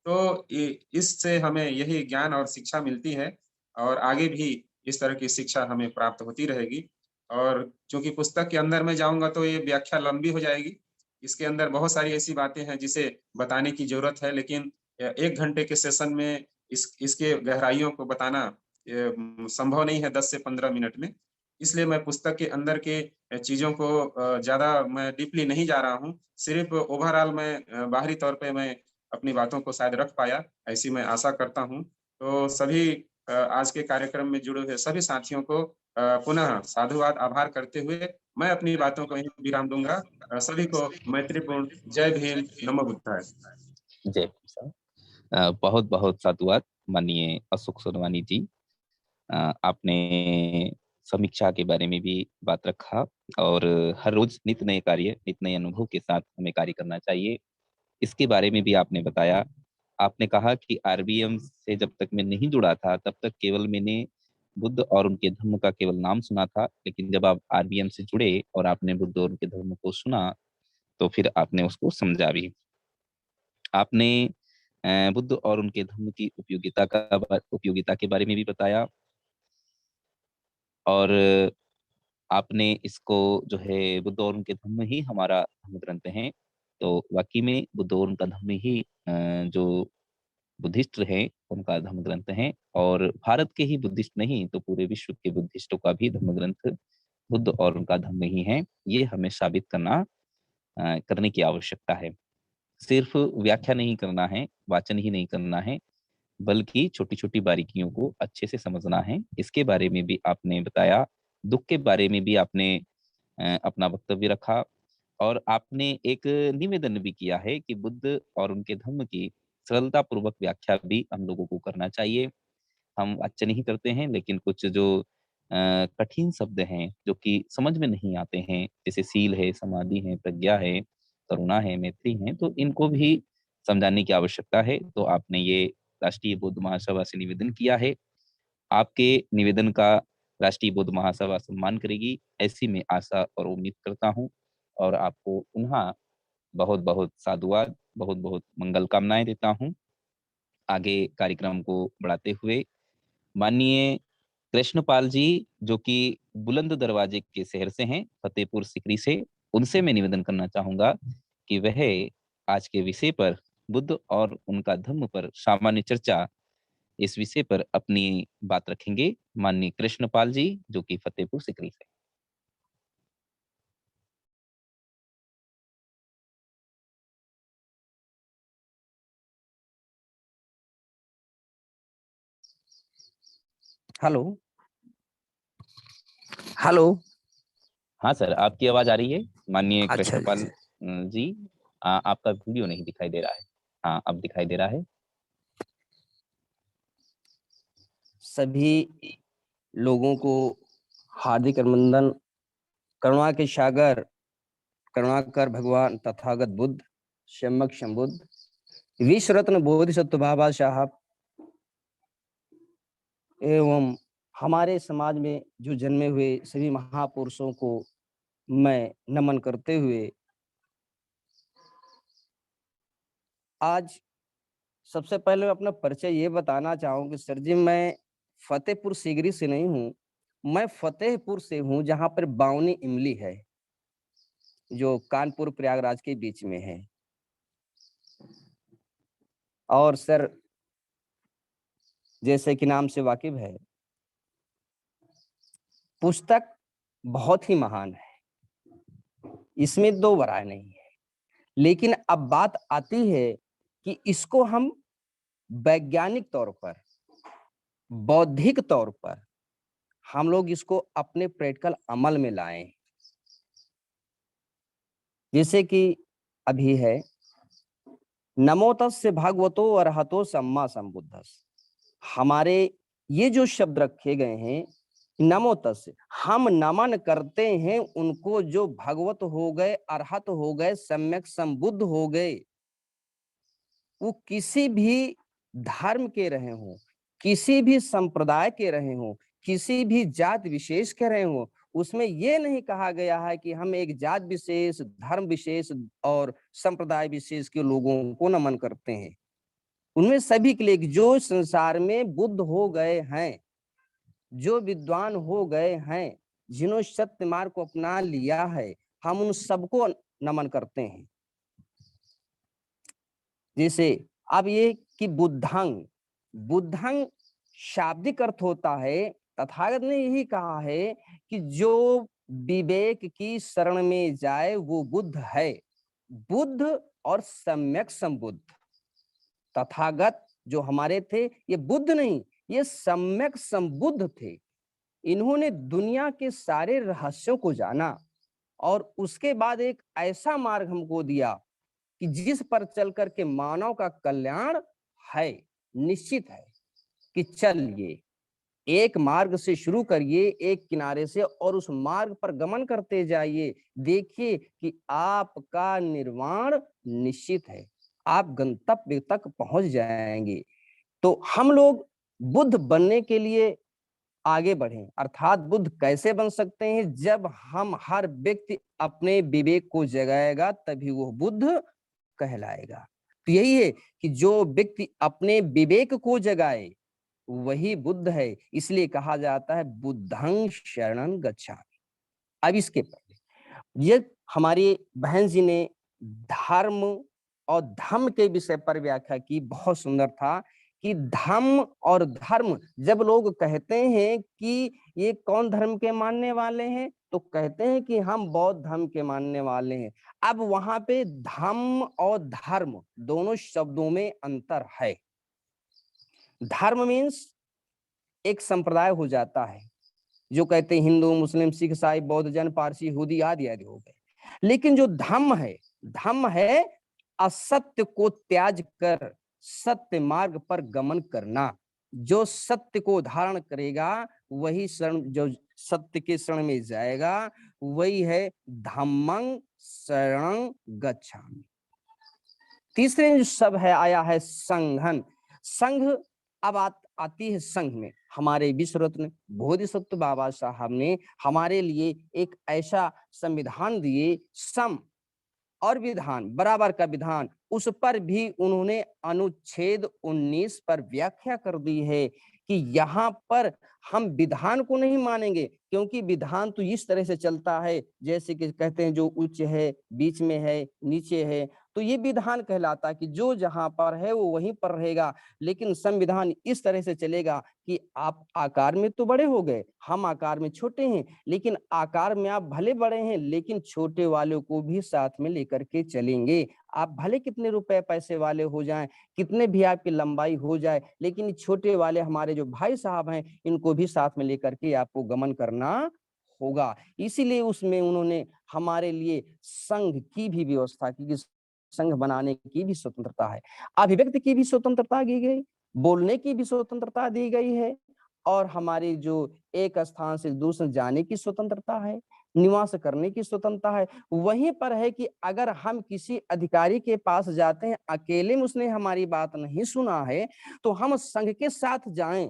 तो इससे हमें यही ज्ञान और शिक्षा मिलती है, और आगे भी इस तरह की शिक्षा हमें प्राप्त होती रहेगी। और चूंकि पुस्तक के अंदर में जाऊंगा तो ये व्याख्या लंबी हो जाएगी। इसके अंदर बहुत सारी ऐसी बातें हैं जिसे बताने की जरूरत है, लेकिन 1 घंटे के सेशन में इसके गहराइयों को बताना संभव नहीं है 10 से 15 मिनट में। इसलिए मैं पुस्तक के अंदर के चीज़ों को ज़्यादा मैं डीपली नहीं जा रहा हूँ। सिर्फ़ ओवरऑल मैं बाहरी तौर पे मैं अपनी बातों को शायद रख पाया, ऐसी मैं आशा करता हूँ। तो सभी आज के कार्यक्रम में जुड़े हुए सभी साथियों को पुनः साधुवाद, आभार करते हुए मैं अपनी बातों को यहीं विराम दूँगा। सभी को मैत्रीपूर्ण जय भीम, नमो बुद्धाय। जय भीम साहब। बहुत-बहुत साधुवाद माननीय अशोक सोनवानी जी। आपने समीक्षा के बारे में भी बात रखा, और हर रोज नित नए कार्य, नित नए अनुभव के साथ हमें कार्य करना चाहिए, इसके बारे में भी आपने बताया। आपने कहा कि आरबीएम से जब तक मैं नहीं जुड़ा था, तब तक केवल मैंने बुद्ध और उनके धर्म का केवल नाम सुना था, लेकिन जब आप आरबीएम से जुड़े और आपने बुद्ध और उनके धर्म को सुना, तो फिर आपने उसको समझा भी। आपने बुद्ध और उनके धर्म की उपयोगिता के बारे में भी बताया, और आपने इसको जो है, बुद्ध और उनके धम्म ही हमारा धर्म ग्रंथ है। तो वाकई में बुद्ध और उनका धम्म ही जो बुद्धिस्ट हैं उनका धर्म ग्रंथ है, और भारत के ही बुद्धिस्ट नहीं तो पूरे विश्व के बुद्धिस्टों का भी धर्म ग्रंथ बुद्ध और उनका धम्म ही है। ये हमें साबित करने की आवश्यकता है। सिर्फ व्याख्या नहीं करना है, वाचन ही नहीं करना है, बल्कि छोटी-छोटी बारीकियों को अच्छे से समझना है। इसके बारे में भी आपने बताया। दुःख के बारे में भी आपने अपना वक्तव्य रखा, और आपने एक निवेदन भी किया है कि बुद्ध और उनके धम्म की सरलता पूर्वक व्याख्या भी हम लोगों को करना चाहिए। हम वाचन ही करते हैं, लेकिन कुछ जो कठिन शब्द हैं, जो कि समझ में नहीं आते हैं, जैसे शील है, समाधि है, प्रज्ञा है, करुणा है, मैत्री है, तो इनको भी समझाने की आवश्यकता है। तो आपने ये राष्ट्रीय बौद्ध महासभा से निवेदन किया है। आपके निवेदन का राष्ट्रीय बौद्ध महासभा सम्मान करेगी, ऐसी मैं आशा और उम्मीद करता हूँ, और आपको पुनः बहुत-बहुत साधुवाद, बहुत-बहुत मंगल कामनाएँ देता हूँ। आगे कार्यक्रम को बढ़ाते हुए माननीय कृष्णपाल जी, जो कि बुलंद दरवाजे के शहर से हैं, फतेहपुर सीकरी से, उनसे मैं निवेदन करना चाहूँगा कि वह आज के विषय पर बुद्ध और उनका धम्म पर सामान्य चर्चा, इस विषय पर अपनी बात रखेंगे माननीय कृष्णपाल जी, जो कि फतेहपुर सिकरी से। Hello hello. हाँ सर, आपकी आवाज आ रही है माननीय अच्छा कृष्णपाल जी। आपका वीडियो नहीं दिखाई दे रहा है। हाँ, अब दिखाई दे रहा है। सभी लोगों को हार्दिक अभिनंदन। करुणा के सागर, करुणाकर भगवान तथागत बुद्ध, सम्यक संबुद्ध, विश्व रत्न बोधिसत्व बाबा साहब एवं हमारे समाज में जो जन्मे हुए सभी महापुरुषों को मैं नमन करते हुए आज सबसे पहले अपना परिचय ये बताना चाहूंगी सर जी, मैं फतेहपुर सिकरी से नहीं हूँ, मैं फतेहपुर से हूँ, जहाँ पर बावनी इमली है, जो कानपुर प्रयागराज के बीच में है। और सर जैसे कि नाम से वाकिफ है, पुस्तक बहुत ही महान है, इसमें दो बराय नहीं है। लेकिन अब बात आती है कि इसको हम वैज्ञानिक तौर पर, बौद्धिक तौर पर हम लोग इसको अपने प्रैक्टिकल अमल में लाएं। जैसे कि अभी है नमो तस्य भगवतो अरहतो सम्मा संबुद्धस्। हमारे ये जो शब्द रखे गए हैं, नमो तस्य, हम नमन करते हैं उनको जो भगवत हो गए, अरहत हो गए, सम्यक संबुद्ध हो गए। वो किसी भी धर्म के रहे हों, किसी भी संप्रदाय के रहे हों, किसी भी जात विशेष के रहे हों, उसमें ये नहीं कहा गया है कि हम एक जात विशेष, धर्म विशेष और संप्रदाय विशेष के लोगों को नमन करते हैं। उनमें सभी के लिए जो संसार में बुद्ध हो गए हैं, जो विद्वान हो गए हैं, जिन्होंने सत्य मार्ग को अपना लिया है, हम उन सबको नमन करते हैं। जैसे अब ये कि बुद्धंग, बुद्धंग शाब्दिक अर्थ होता है, तथागत ने यही कहा है कि जो विवेक की शरण में जाए वो बुद्ध है। बुद्ध और सम्यक संबुद्ध, तथागत जो हमारे थे ये बुद्ध नहीं, ये सम्यक संबुद्ध थे। इन्होंने दुनिया के सारे रहस्यों को जाना और उसके बाद एक ऐसा मार्ग हमको दिया कि जिस पर चल करके मानव का कल्याण है, निश्चित है कि चलिए एक मार्ग से शुरू करिए, एक किनारे से, और उस मार्ग पर गमन करते जाइए। देखिए कि आपका निर्वाण निश्चित है, आप गंतव्य तक पहुंच जाएंगे। तो हम लोग बुद्ध बनने के लिए आगे बढ़ें। अर्थात बुद्ध कैसे बन सकते हैं? जब हम हर व्यक्ति अपने विवेक को जगाएगा तभी वो बुद्ध कहलाएगा। तो यही है कि जो व्यक्ति अपने विवेक को जगाए वही बुद्ध है। इसलिए कहा जाता है बुद्धं शरणं गच्छामि। अब इसके पहले ये हमारी बहन जी ने धर्म और धम्म के विषय पर व्याख्या की, बहुत सुंदर था कि धम्म और धर्म, जब लोग कहते हैं कि ये कौन धर्म के मानने वाले हैं, तो कहते हैं कि हम बौद्ध धर्म के मानने वाले हैं। अब वहां पे धम्म और धर्म दोनों शब्दों में अंतर है। धर्म मीन्स एक संप्रदाय हो जाता है, जो कहते हैं हिंदू, मुस्लिम, सिख, ईसाई, बौद्ध, जैन, पारसी, यहूदी आदि आदि हो गए। लेकिन जो धम्म है, धम्म है असत्य को त्याग कर सत्य मार्ग पर गमन करना। जो सत्य को धारण करेगा वही शरण, जो सत्य के शरण में जाएगा वही है धम्मं शरणं गच्छामि। तीसरे जो शब्द है आया है संघन। संघ अब आती है संघ में। हमारे विश्व रत्न बोधिसत्व बाबा साहब ने हमारे लिए एक ऐसा संविधान दिए, सम और विधान, बराबर का विधान। उस पर भी उन्होंने अनुच्छेद 19 पर व्याख्या कर दी है कि यहाँ पर हम विधान को नहीं मानेंगे, क्योंकि विधान तो इस तरह से चलता है जैसे कि कहते हैं जो उच्च है, बीच में है, नीचे है, तो ये विधान कहलाता है कि जो जहां पर है वो वहीं पर रहेगा। लेकिन संविधान इस तरह से चलेगा कि आप आकार में तो बड़े हो गए, हम आकार में छोटे हैं, लेकिन आकार में आप भले बड़े हैं लेकिन छोटे वालों को भी साथ में लेकर के चलेंगे। आप भले कितने रुपए पैसे वाले हो जाएं, कितने भी आपकी लंबाई हो जाए, लेकिन छोटे वाले हमारे जो भाई साहब हैं इनको भी साथ में लेकर के आपको गमन करना होगा। इसीलिए उसमें उन्होंने हमारे लिए संघ की भी व्यवस्था की कि संघ बनाने की भी स्वतंत्रता है, अभिव्यक्ति की भी स्वतंत्रता दी गई, बोलने की भी स्वतंत्रता दी गई है, और हमारी जो एक स्थान से दूसरे जाने की स्वतंत्रता है, निवास करने की स्वतंत्रता है। वहीं पर है कि अगर हम किसी अधिकारी के पास जाते हैं, अकेले में उसने हमारी बात नहीं सुना है, तो हम संघ के साथ जाएं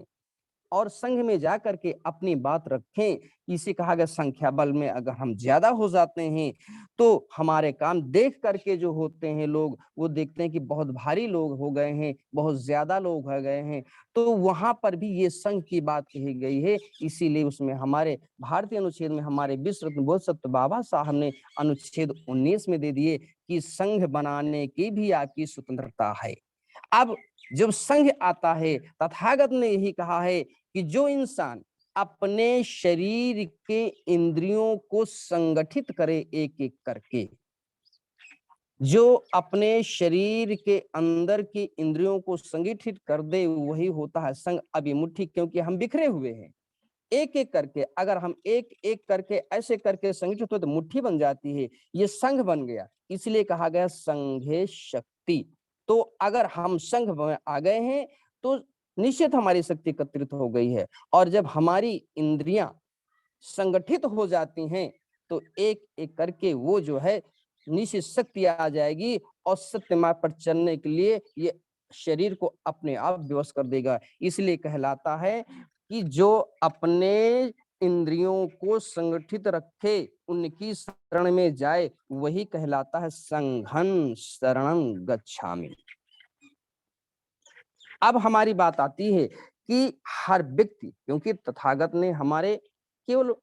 और संघ में जाकर के अपनी बात रखें। इसे कहा गया संख्या बल में अगर हम ज्यादा हो जाते हैं तो हमारे काम देख करके जो होते हैं लोग, वो देखते हैं कि बहुत भारी लोग हो गए हैं, बहुत ज्यादा लोग हो गए हैं, तो वहां पर भी ये संघ की बात कही गई है। इसीलिए उसमें हमारे भारतीय अनुच्छेद में हमारे विश्व रत्न बोधिसत्व बाबा साहब ने अनुच्छेद 19 में दे दिए कि संघ बनाने की भी आपकी स्वतंत्रता है। अब जब संघ आता है, तथागत ने यही कहा है कि जो इंसान अपने शरीर के इंद्रियों को संगठित करे एक एक करके, जो अपने शरीर के अंदर की इंद्रियों को संगठित कर दे, वही होता है संघ। अब ये मुट्ठी, क्योंकि हम बिखरे हुए हैं, एक एक करके अगर हम एक एक करके ऐसे करके संगठित हो तो मुट्ठी बन जाती है, ये संघ बन गया। इसलिए कहा गया संघे शक्ति। तो अगर हम संघ में आ गए हैं तो निश्चित हमारी शक्ति एकत्रित हो गई है, और जब हमारी इंद्रियां संगठित हो जाती हैं तो एक एक करके वो जो है निश्चित शक्ति आ जाएगी, और सत्य मार्ग पर चलने के लिए ये शरीर को अपने आप विवश कर देगा। इसलिए कहलाता है कि जो अपने इंद्रियों को संगठित रखे, उनकी शरण में जाए, वही कहलाता है संघं शरणं गच्छामि। अब हमारी बात आती है कि हर व्यक्ति, क्योंकि तथागत ने हमारे केवल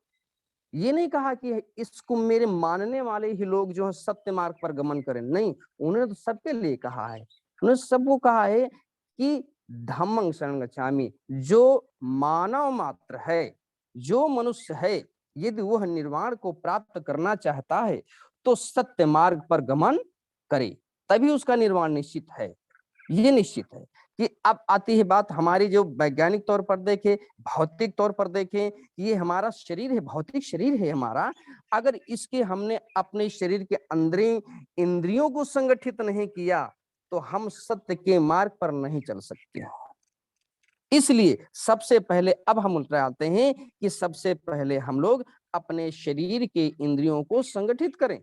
ये नहीं कहा कि इसको मेरे मानने वाले ही लोग जो है सत्य मार्ग पर गमन करें, नहीं, उन्होंने तो सबके लिए कहा है। उन्होंने सबको कहा है कि धम्मं शरणं गच्छामि। जो मानव मात्र है, जो मनुष्य है, यदि वह निर्वाण को प्राप्त करना चाहता है तो सत्य मार्ग पर गमन करे, तभी उसका निर्वाण निश्चित है। ये निश्चित है कि अब आती है बात हमारी, जो वैज्ञानिक तौर पर देखें, भौतिक तौर पर देखें, ये हमारा शरीर है, भौतिक शरीर है हमारा। अगर इसके हमने अपने शरीर के अंदर इंद्रियों को संगठित नहीं किया तो हम सत्य के मार्ग पर नहीं चल सकते। इसलिए सबसे पहले अब हम उल्टा आते हैं कि सबसे पहले हम लोग अपने शरीर के इंद्रियों को संगठित करें,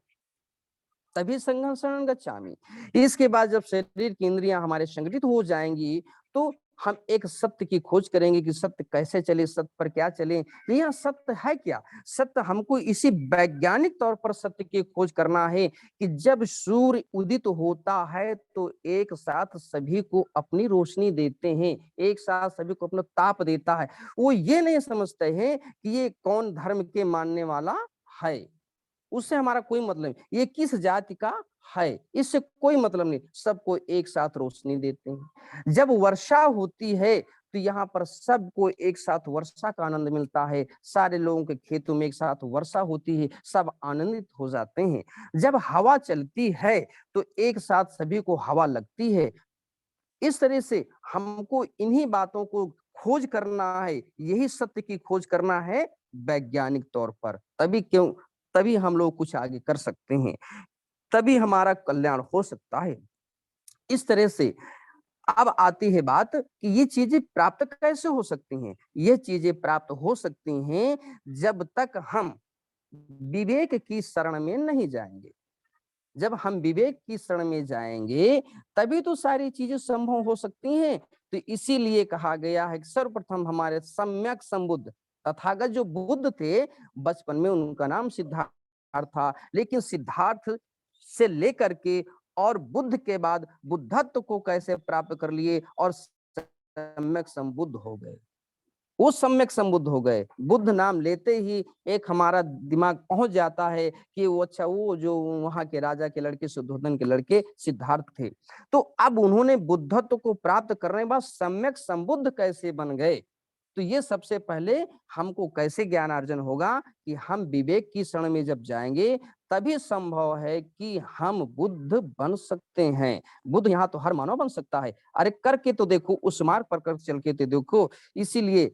तभी संघं शरणं गच्छामि। इसके बाद जब शरीर की इंद्रियां हमारे संगठित हो जाएंगी तो हम एक सत्य की खोज करेंगे कि सत्य कैसे चले, सत्य पर क्या चले, यहाँ सत्य है क्या। सत्य हमको इसी वैज्ञानिक तौर पर सत्य की खोज करना है कि जब सूर्य उदित होता है तो एक साथ सभी को अपनी रोशनी देते हैं, एक साथ सभी को अपना ताप देता है। वो ये नहीं समझते हैं कि ये कौन धर्म के मानने वाला है, उससे हमारा कोई मतलब नहीं, ये किस जाति का है, इससे कोई मतलब नहीं, सबको एक साथ रोशनी देते हैं। जब वर्षा होती है तो यहाँ पर सबको एक साथ वर्षा का आनंद मिलता है, सारे लोगों के खेतों में एक साथ वर्षा होती है, सब आनंदित हो जाते हैं। जब हवा चलती है तो एक साथ सभी को हवा लगती है। इस तरह से हमको इन्हीं बातों को खोज करना है, यही सत्य की खोज करना है वैज्ञानिक तौर पर, तभी हम लोग कुछ आगे कर सकते हैं, तभी हमारा कल्याण हो सकता है। इस तरह से अब आती है बात कि ये चीजें प्राप्त कैसे हो सकती हैं। ये चीजें प्राप्त हो सकती हैं जब तक हम विवेक की शरण में नहीं जाएंगे। जब हम विवेक की शरण में जाएंगे तभी तो सारी चीजें संभव हो सकती हैं। तो इसीलिए कहा गया है कि सर्वप्रथम हमारे सम्यक संबुद्ध तथागत जो बुद्ध थे, बचपन में उनका नाम सिद्धार्थ था, लेकिन सिद्धार्थ से लेकर के और बुद्ध के बाद बुद्धत्व को कैसे प्राप्त कर लिए और सम्यक संबुद्ध हो गए। वो सम्यक संबुद्ध हो गए। बुद्ध नाम लेते ही एक हमारा दिमाग पहुंच जाता है कि वो अच्छा वो जो वहां के राजा के लड़के शुद्धोधन के लड़के सिद्धार्थ थे। तो अब उन्होंने बुद्धत्व को प्राप्त करने के बाद सम्यक संबुद्ध कैसे बन गए? तो ये सबसे पहले हमको कैसे ज्ञान अर्जन होगा कि हम विवेक की शरण में जब जाएंगे तभी संभव है कि हम बुद्ध बन सकते हैं। बुद्ध यहाँ तो हर मानव बन सकता है। अरे करके तो देखो, उस मार्ग पर कर चल के तो देखो। इसीलिए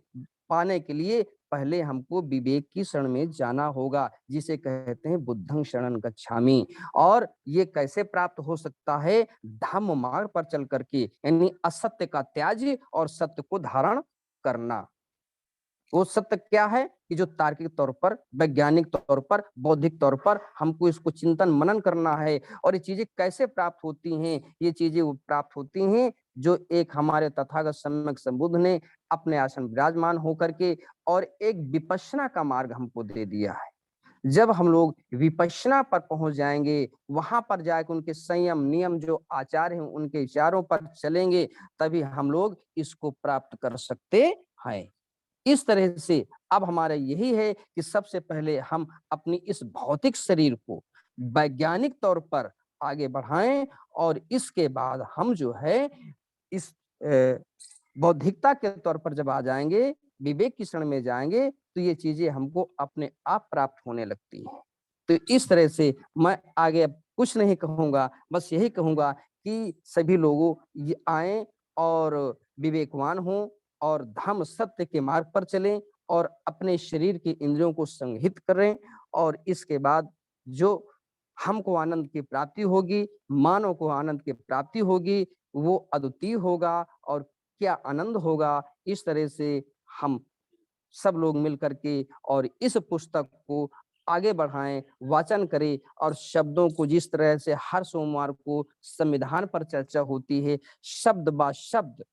पाने के लिए पहले हमको विवेक की शरण में जाना होगा, जिसे कहते हैं बुद्धं शरणं गच्छामि। और ये कैसे प्राप्त हो सकता है? धम्म मार्ग पर चल करके, यानी असत्य का त्याग और सत्य को धारण करना। वो सत्य क्या है कि जो तार्किक तौर पर, वैज्ञानिक तौर पर, बौद्धिक तौर पर हमको इसको चिंतन मनन करना है। और ये चीजें कैसे प्राप्त होती हैं? ये चीजें वो प्राप्त होती हैं जो एक हमारे तथागत सम्यक संबुद्ध ने अपने आसन विराजमान होकर के और एक विपश्यना का मार्ग हमको दे दिया है। जब हम लोग विपश्यना पर पहुंच जाएंगे, वहां पर जाकर उनके संयम नियम जो आचार हैं उनके विचारों पर चलेंगे, तभी हम लोग इसको प्राप्त कर सकते हैं। इस तरह से अब हमारा यही है कि सबसे पहले हम अपनी इस भौतिक शरीर को वैज्ञानिक तौर पर आगे बढ़ाएं, और इसके बाद हम जो है इस बौद्धिकता के तौर पर जब आ जाएंगे, विवेक की शरण में जाएंगे, तो ये चीजें हमको अपने आप प्राप्त होने लगती है। तो इस तरह से मैं आगे अब कुछ नहीं कहूंगा, बस यही कहूंगा कि सभी लोगों ये आए और विवेकवान हों और धम्म सत्य के मार्ग पर चलें और अपने शरीर के इंद्रियों को संहित करें। और इसके बाद जो हमको आनंद की प्राप्ति होगी, मानव को आनंद की प्राप्ति होगी, वो अद्वितीय होगा। और क्या आनंद होगा! इस तरह से हम सब लोग मिल करके और इस पुस्तक को आगे बढ़ाएं, वाचन करें। और शब्दों को जिस तरह से हर सोमवार को संविधान पर चर्चा होती है, शब्द बा शब्द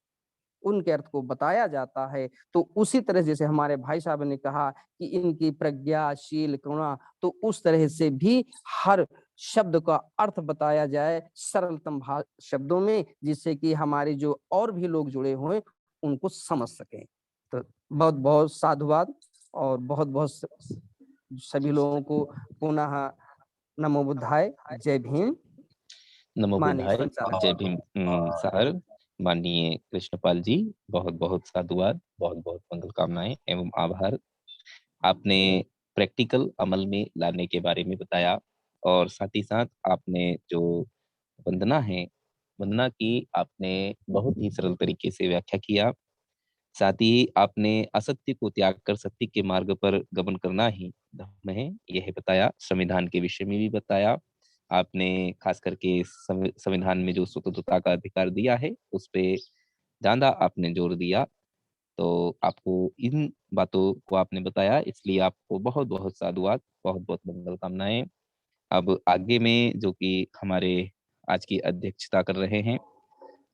उनके अर्थ को बताया जाता है, तो उसी तरह जैसे हमारे भाई साहब ने कहा कि इनकी प्रज्ञाशील करुणा, तो उस तरह से भी हर शब्द का अर्थ बताया जाए सरलतम शब्दों में, जिससे कि हमारे जो और भी लोग जुड़े हुए उनको समझ सकें। तो बहुत बहुत साधुवाद और बहुत बहुत सभी लोगों को पुनः नमो बुद्धाय, जय भीम। नमो माननीय बुद्धाय, संचालक। जय भीम सर। माननीय कृष्णपाल जी, बहुत बहुत साधुवाद, बहुत बहुत मंगल कामनाएं एवं आभार। आपने प्रैक्टिकल अमल में लाने के बारे में बताया, और साथ ही साथ आपने जो वंदना है, वंदना की आपने बहुत ही सरल तरीके से व्याख्या किया। साथ ही आपने असत्य को त्याग कर सत्य के मार्ग पर गमन करना ही धर्म है, यह बताया। संविधान के विषय में भी बताया आपने, खास करके संविधान में जो स्वतंत्रता का अधिकार दिया है उस पे ज्यादा आपने जोर दिया। तो आपको इन बातों को आपने बताया, इसलिए आपको बहुत बहुत साधुवाद, बहुत बहुत मंगल कामनाएं। अब आगे में जो कि हमारे आज की अध्यक्षता कर रहे हैं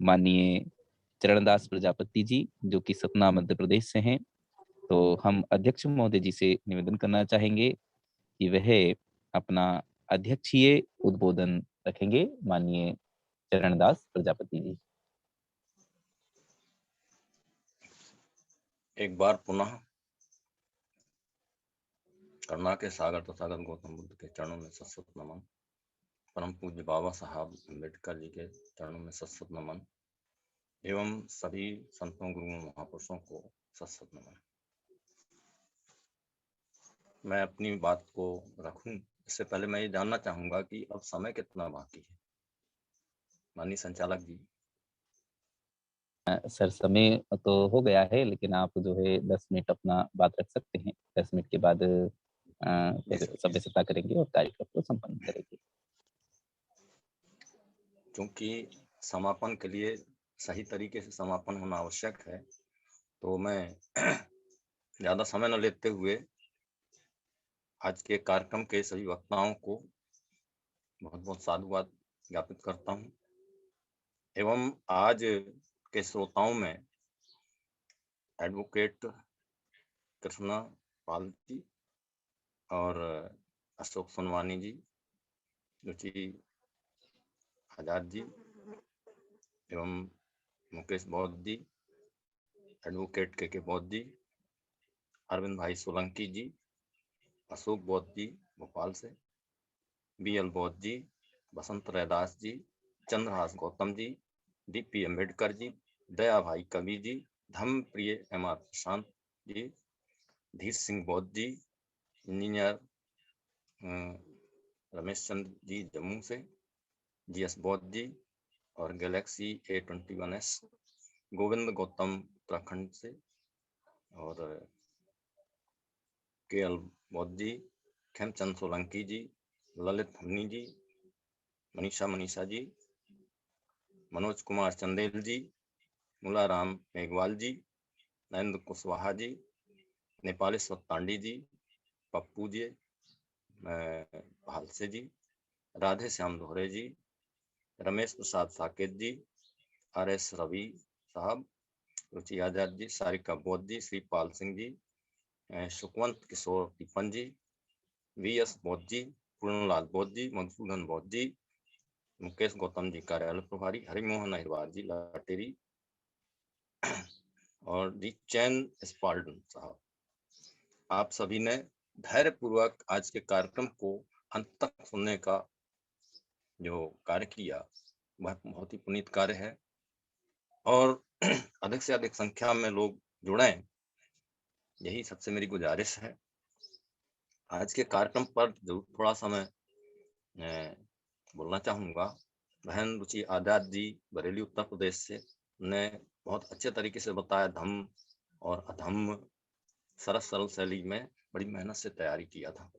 माननीय चरणदास प्रजापति जी, जो कि सतना मध्य प्रदेश से हैं, तो हम अध्यक्ष महोदय जी से निवेदन करना चाहेंगे कि वह अपना अध्यक्षीय उद्बोधन रखेंगे। माननीय चरणदास प्रजापति जी। एक बार पुनः करुणा के सागर तथागत गौतम बुद्ध के चरणों में सत नमन। परम पूज्य बाबा साहब अम्बेडकर जी के चरणों में सत नमन एवं सभी संतों गुरुओं महापुरुषों को सत नमन। मैं अपनी बात को रखूं इससे पहले मैं ये जानना चाहूंगा कि अब समय कितना बाकी है माननीय संचालक जी? सर समय तो हो गया है, लेकिन आप जो है 10 मिनट अपना बात रख सकते हैं। 10 मिनट के बाद फिर सभ्यता करेंगे और कार्यक्रम को संपन्न करेंगे। क्योंकि समापन के लिए सही तरीके से समापन होना आवश्यक है, तो मैं ज्यादा समय न लेते हुए आज के कार्यक्रम के सभी वक्ताओं को बहुत बहुत साधुवाद ज्ञापित करता हूं एवं आज के श्रोताओं में एडवोकेट कृष्णा पाल जी और अशोक सोनवानी जी, रुचि आजाद जी एवं मुकेश बौद्ध जी, एडवोकेट के बौद्ध जी अरविंद भाई सोलंकी जी, अशोक बौद्ध जी भोपाल से, BL बौद्ध जी, बसंत रैदास जी, चंद्रहास गौतम जी, DP अम्बेडकर जी, दया भाई कवि जी, धम्म प्रिय MR प्रशांत जी, धीर सिंह बौद्ध जी, इंजीनियर रमेश चंद्र जी जम्मू से, GS बौद्ध जी और गैलेक्सी A21S, गोविंद गौतम उत्तराखंड से, और KL बौद्ध जी, खेमचंद सोलंकी जी, ललित हन्नी जी, मनीषा जी, मनोज कुमार चंदेल जी, मुलाराम मेघवाल जी, नरेंद्र कुशवाहा जी, नेपालेश्वर तांडी जी, पप्पू जी भालसे जी, राधे श्याम दोहरे जी, रमेश प्रसाद साकेत जी, RS रवि साहब, रुचि आजाद जी, सारिका बौद्ध जी, श्रीपाल सिंह जी, सुखवंत किशोर टिपन जी, VS बौद्ध जी, पूर्णलाल बौद्ध जी, मधुसूदन बौद्ध जी, मुकेश गौतम जी कार्यालय प्रभारी, हरिमोहन अहिरवार जी लाटेरी, और दी चैन स्पाल्टन साहब। आप सभी ने धैर्य पूर्वक आज के कार्यक्रम को अंत तक सुनने का जो कार्य किया वह बहुत ही पुनीत कार्य है, और अधिक से अधिक संख्या में लोग जुड़े, यही सबसे मेरी गुजारिश है। आज के कार्यक्रम पर जरूर थोड़ा सा मैं बोलना चाहूँगा। बहन रुचि आजाद जी बरेली उत्तर प्रदेश से ने बहुत अच्छे तरीके से बताया, धम्म और अधम्म सरस सरल शैली में बड़ी मेहनत से तैयारी किया था।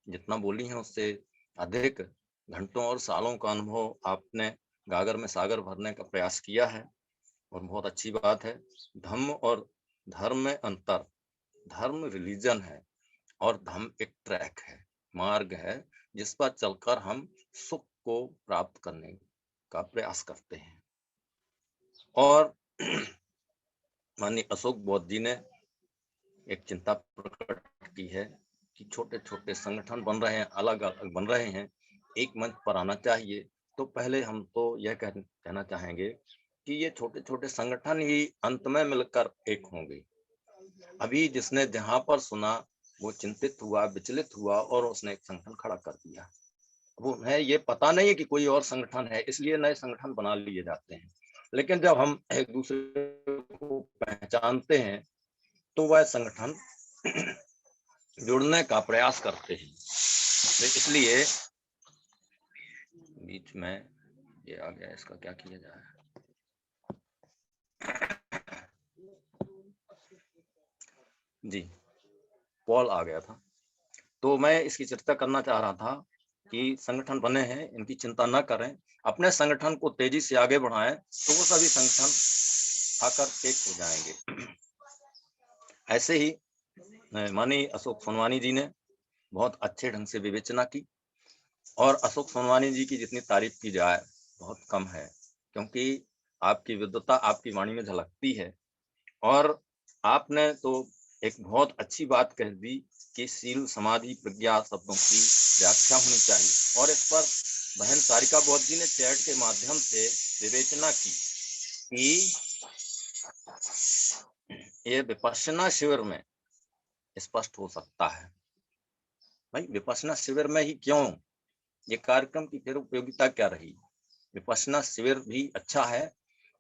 जितना बोली है उससे अधिक घंटों और सालों का अनुभव आपने गागर में सागर भरने का प्रयास किया है, और बहुत अच्छी बात है। धम्म और धर्म में अंतर, धर्म रिलीजन है और धम्म एक ट्रैक है, मार्ग है जिस पर चलकर हम सुख को प्राप्त करने का प्रयास करते हैं। और माननीय अशोक बौद्ध जी ने एक चिंता प्रकट की है कि छोटे छोटे संगठन बन रहे हैं, अलग अलग बन रहे हैं, एक मंच पर आना चाहिए। तो पहले हम तो यह कहना चाहेंगे कि ये छोटे छोटे संगठन ही अंत में मिलकर एक होंगे। अभी जिसने जहां पर सुना वो चिंतित हुआ, विचलित हुआ और उसने एक संगठन खड़ा कर दिया। वो है ये पता नहीं है कि कोई और संगठन है, इसलिए नए संगठन बना लिए जाते हैं। लेकिन जब हम एक दूसरे को पहचानते हैं तो वह संगठन जुड़ने का प्रयास करते हैं। तो इसलिए बीच में ये आ गया, इसका क्या किया जाए। जी पॉल आ गया था, तो मैं इसकी चर्चा करना चाह रहा था कि संगठन बने हैं, इनकी चिंता न करें, अपने संगठन को तेजी से आगे बढ़ाएं तो वो सभी संगठन आकर एक हो जाएंगे। ऐसे ही माननीय अशोक सोनवानी जी ने बहुत अच्छे ढंग से विवेचना की, और अशोक सोनवानी जी की जितनी तारीफ की जाए बहुत कम है, क्योंकि आपकी विद्वता आपकी वाणी में झलकती है। और आपने तो एक बहुत अच्छी बात कह दी कि शील समाधि प्रज्ञा शब्दों की व्याख्या होनी चाहिए, और इस पर बहन सारिका बौद्ध जी ने चैट के माध्यम से विवेचना की कि ये विपश्यना शिविर में स्पष्ट हो सकता है। भाई विपश्यना शिविर में ही क्यों, ये कार्यक्रम की फिर उपयोगिता क्या रही। विपश्यना शिविर भी अच्छा है,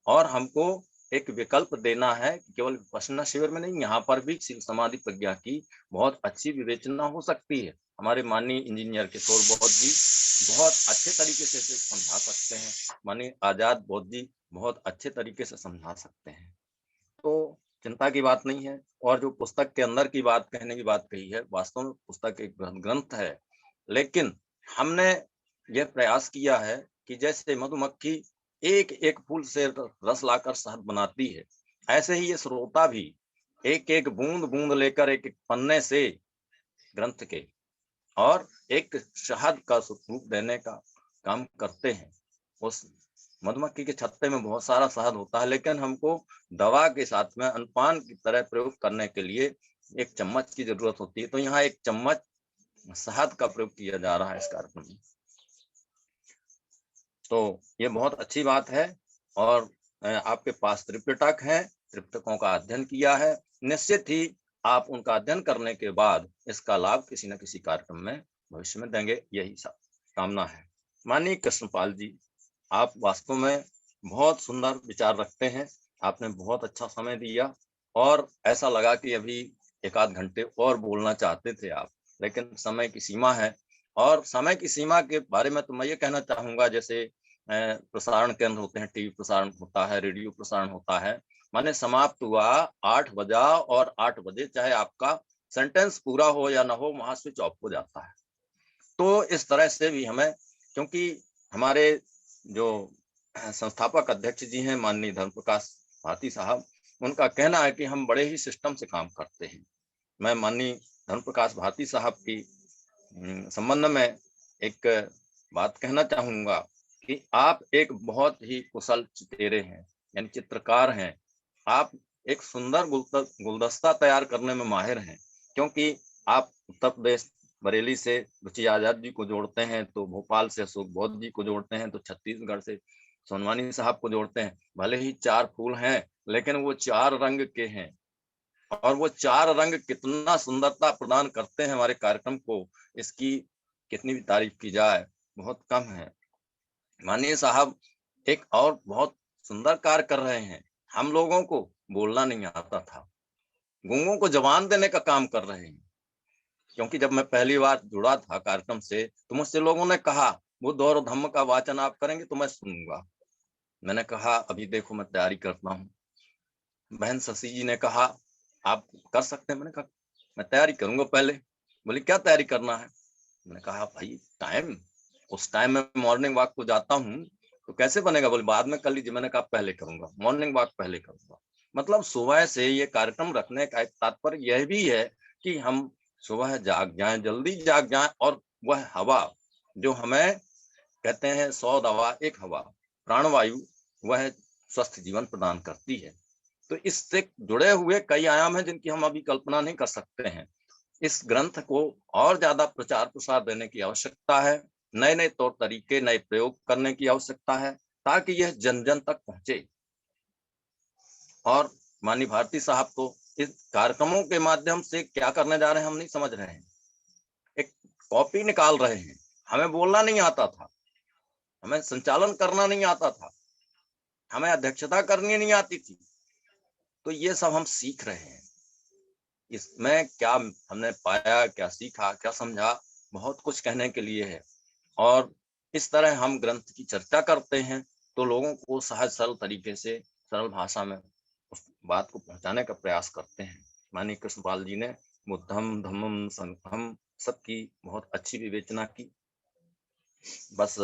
और हमको एक विकल्प देना है कि केवल विपश्यना शिविर में नहीं, यहाँ पर भी शील समाधि प्रज्ञा की बहुत अच्छी विवेचना हो सकती है। हमारे माननीय इंजीनियर किशोर बौद्ध जी बहुत अच्छे तरीके से समझा सकते हैं, माननीय आजाद बौद्ध जी बहुत अच्छे तरीके से समझा सकते हैं। तो चिंता की बात नहीं है। और जो पुस्तक के अंदर की बात कहने की बात कही है, वास्तव में पुस्तक एक ग्रंथ है, लेकिन हमने यह प्रयास किया है कि जैसे मधुमक्खी एक एक फूल से रस लाकर शहद बनाती है, ऐसे ही ये श्रोता भी एक एक बूंद बूंद लेकर एक एक पन्ने से ग्रंथ के और एक शहद का स्वरूप देने का काम करते हैं। उस मधुमक्खी के छत्ते में बहुत सारा शहद होता है, लेकिन हमको दवा के साथ में अनपान की तरह प्रयोग करने के लिए एक चम्मच की जरूरत होती है। तो यहाँ एक चम्मच शहद का प्रयोग किया जा रहा है इस कार्यक्रम में, तो ये बहुत अच्छी बात है। और आपके पास त्रिपिटक है, त्रिपिटकों का अध्ययन किया है, निश्चित ही आप उनका अध्ययन करने के बाद इसका लाभ किसी न किसी कार्यक्रम में भविष्य में देंगे, यही कामना है। माननीय कृष्णपाल जी, आप वास्तव में बहुत सुंदर विचार रखते हैं। आपने बहुत अच्छा समय दिया और ऐसा लगा कि अभी 1 आध घंटे और बोलना चाहते थे आप, लेकिन समय की सीमा है। और समय की सीमा के बारे में तो मैं ये कहना चाहूंगा, जैसे प्रसारण केंद्र होते हैं, टीवी प्रसारण होता है, रेडियो प्रसारण होता है, माने समाप्त हुआ 8 बजा और 8 बजे चाहे आपका सेंटेंस पूरा हो या ना हो, वहां स्विच ऑफ हो जाता है। तो इस तरह से भी हमें, क्योंकि हमारे जो संस्थापक अध्यक्ष जी हैं माननीय धर्मप्रकाश भारती साहब, उनका कहना है कि हम बड़े ही सिस्टम से काम करते हैं। मैं माननीय धर्मप्रकाश भारती साहब की संबंध में एक बात कहना चाहूंगा कि आप एक बहुत ही कुशल चितेरे हैं, यानी चित्रकार हैं। आप एक सुंदर गुलदस्ता तैयार करने में माहिर हैं, क्योंकि आप उत्तर प्रदेश बरेली से रुचि आजाद जी को जोड़ते हैं, तो भोपाल से अशोक बौद्ध जी को जोड़ते हैं, तो छत्तीसगढ़ से सोनवानी साहब को जोड़ते हैं। भले ही 4 फूल हैं, लेकिन वो 4 रंग के हैं, और वो 4 रंग कितना सुंदरता प्रदान करते हैं हमारे कार्यक्रम को, इसकी कितनी भी तारीफ की जाए बहुत कम है। माननीय साहब एक और बहुत सुंदर कार्य कर रहे हैं। हम लोगों को बोलना नहीं आता था, गूंगों को जबान देने का काम कर रहे हैं। क्योंकि जब मैं पहली बार जुड़ा था कार्यक्रम से, तो मुझसे लोगों ने कहा बुद्ध और धम्म का वाचन आप करेंगे तो मैं सुनूंगा। मैंने कहा अभी देखो मैं तैयारी करता हूँ। बहन शशि जी ने कहा आप कर सकते हैं। मैंने कहा मैं तैयारी करूंगा पहले। बोले क्या तैयारी करना है? मैंने कहा भाई टाइम, उस टाइम में मॉर्निंग वॉक को जाता हूँ तो कैसे बनेगा? बोले बाद में कर लीजिए। मैंने कहा पहले करूंगा, मॉर्निंग वॉक पहले करूंगा। मतलब सुबह से ये कार्यक्रम रखने का एक तात्पर्य यह भी है कि हम सुबह जाग जाएं, जल्दी जाग जाएं, और वह हवा जो हमें कहते हैं 100 दवा एक हवा, प्राणवायु, वह स्वस्थ जीवन प्रदान करती है। तो इससे जुड़े हुए कई आयाम हैं जिनकी हम अभी कल्पना नहीं कर सकते हैं। इस ग्रंथ को और ज्यादा प्रचार प्रसार देने की आवश्यकता है, नए नए तौर तरीके, नए प्रयोग करने की आवश्यकता है, ताकि यह जन जन तक पहुंचे। और माननीय भारती साहब तो इस कार्यक्रमों के माध्यम से क्या करने जा रहे हैं हम नहीं समझ रहे हैं। एक कॉपी निकाल रहे हैं। हमें बोलना नहीं आता था, हमें संचालन करना नहीं आता था, हमें अध्यक्षता करनी नहीं आती थी। तो ये सब हम सीख रहे हैं। इसमें क्या हमने पाया, क्या सीखा, क्या समझा, बहुत कुछ कहने के लिए है। और इस तरह हम ग्रंथ की चर्चा करते हैं तो लोगों को सहज सरल तरीके से, सरल भाषा में उस बात को पहुंचाने का प्रयास करते हैं। माननीय कृष्णपाल जी ने बुद्धम धम्मम संघम सबकी बहुत अच्छी विवेचना की। बस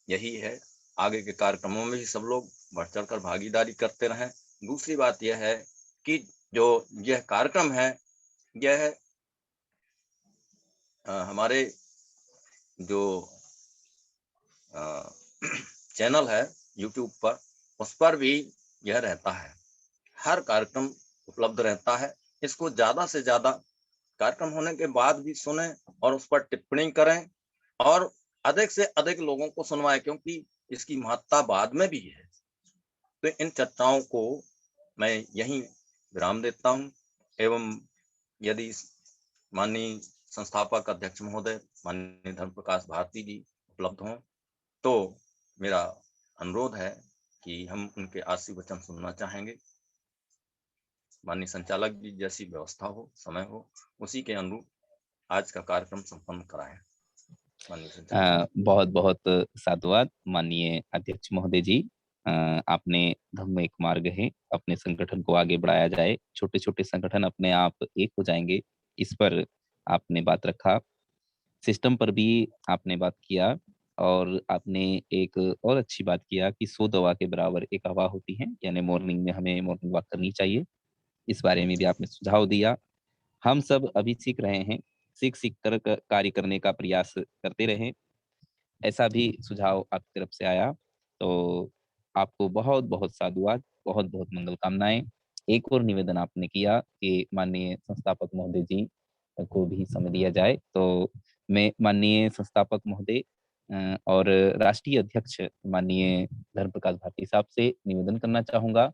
यही है, आगे के कार्यक्रमों में भी सब लोग बढ़ चढ़ कर भागीदारी करते रहें। दूसरी बात यह है कि जो यह कार्यक्रम है, यह हमारे जो चैनल है YouTube पर, उस पर भी यह रहता है, हर कार्यक्रम उपलब्ध रहता है। इसको ज्यादा से ज्यादा कार्यक्रम होने के बाद भी सुने और उस पर टिप्पणी करें और अधिक से अधिक लोगों को सुनवाएं, क्योंकि इसकी महत्ता बाद में भी है। तो इन चर्चाओं को मैं यहीं विराम देता हूं, एवं यदि माननीय संस्थापक अध्यक्ष महोदय माननीय धर्मप्रकाश भारती जी उपलब्ध हों तो मेरा अनुरोध है कि हम उनके आशीर्वचन सुनना चाहेंगे। माननीय संचालक जी जैसी व्यवस्था हो, समय हो, उसी के अनुरूप आज का कार्यक्रम संपन्न कराएं। माननीय संचालक। बहुत बहुत साधुवाद माननीय अध्यक्ष महोदय जी। आपने धम्म एक मार्ग है, अपने संगठन को आगे बढ़ाया जाए, छोटे छोटे संगठन अपने आप एक हो जाएंगे, इस पर आपने बात रखा। सिस्टम पर भी आपने बात किया, और आपने एक और अच्छी बात किया कि 100 दवा के बराबर एक हवा होती है, यानी मॉर्निंग में हमें मॉर्निंग वॉक करनी चाहिए। इस बारे में भी आपने सुझाव दिया। हम सब अभी सीख रहे हैं, सीख सीख कर कार्य करने का प्रयास करते रहें, ऐसा भी सुझाव आपकी तरफ से आया। तो आपको बहुत बहुत साधुवाद, बहुत बहुत मंगल कामनाएं। एक और निवेदन आपने किया कि माननीय संस्थापक महोदय जी को भी समय दिया जाए, तो मैं माननीय संस्थापक महोदय और राष्ट्रीय अध्यक्ष माननीय धर्मप्रकाश भारती साहब से निवेदन करना चाहूंगा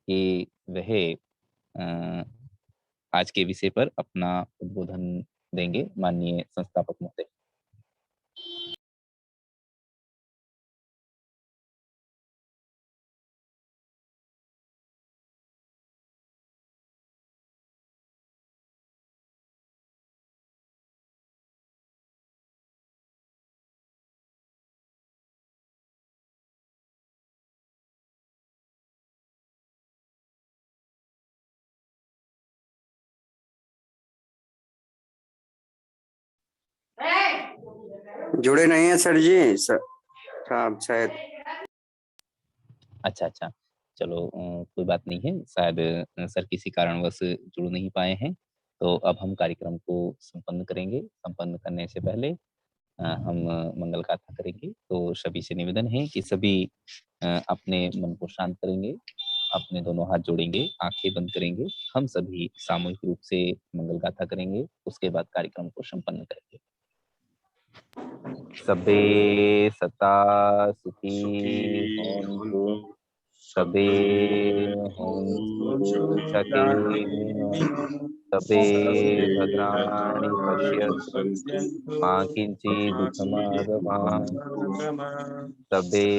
कि वह आज के विषय पर अपना उद्बोधन देंगे माननीय संस्थापक महोदय। जुड़े नहीं है सर जी, शायद। अच्छा, चलो कोई बात नहीं है, शायद सर किसी कारणवश जुड़ नहीं पाए हैं। तो अब हम कार्यक्रम को संपन्न करेंगे। संपन्न करने से पहले हम मंगल गाथा करेंगे। तो सभी से निवेदन है कि सभी अपने मन को शांत करेंगे, अपने दोनों हाथ जोड़ेंगे, आंखें बंद करेंगे। हम सभी सामूहिक रूप से मंगल गाथा करेंगे, उसके बाद कार्यक्रम को संपन्न करेंगे। सबे सता सुखी होन्तु, सबे होन्तु सुखिनः, सबे भद्राणि पश्यन्तु मा किञ्चित् दुःखमागमात्, सबे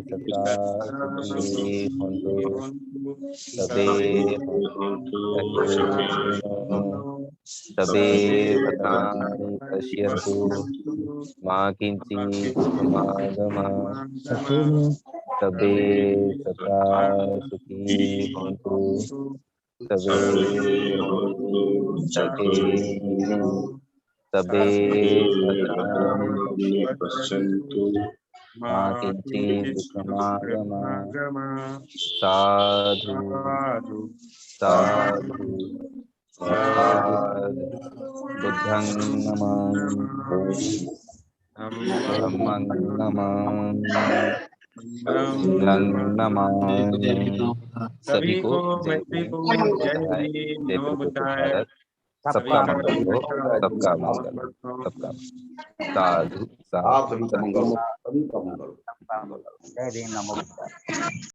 सता सुखी होन्तु, सबे होन्तु सुखिनः, सबे भद्राणि पश्यन्तु मा किञ्चित् दुःखमागमात्, सबे सता सुखी होन्तु, सबे सुखिनः, सबे भद्राणि पश्यन्तु मा किञ्चित् दुःखमागमात्। साधु साधु साधु। बुद्धं नमामि, धम्मं नमामि, संघं नमामि। सभी को जय हिंद, जय भारत, जय पूर्वोत्तर भारत। सबका मंगल हो, सबका मंगल, सबका साधु आप साधु सभी का मंगल हो, सभी का मंगल हो। जय भीम, नमो बुद्धाय।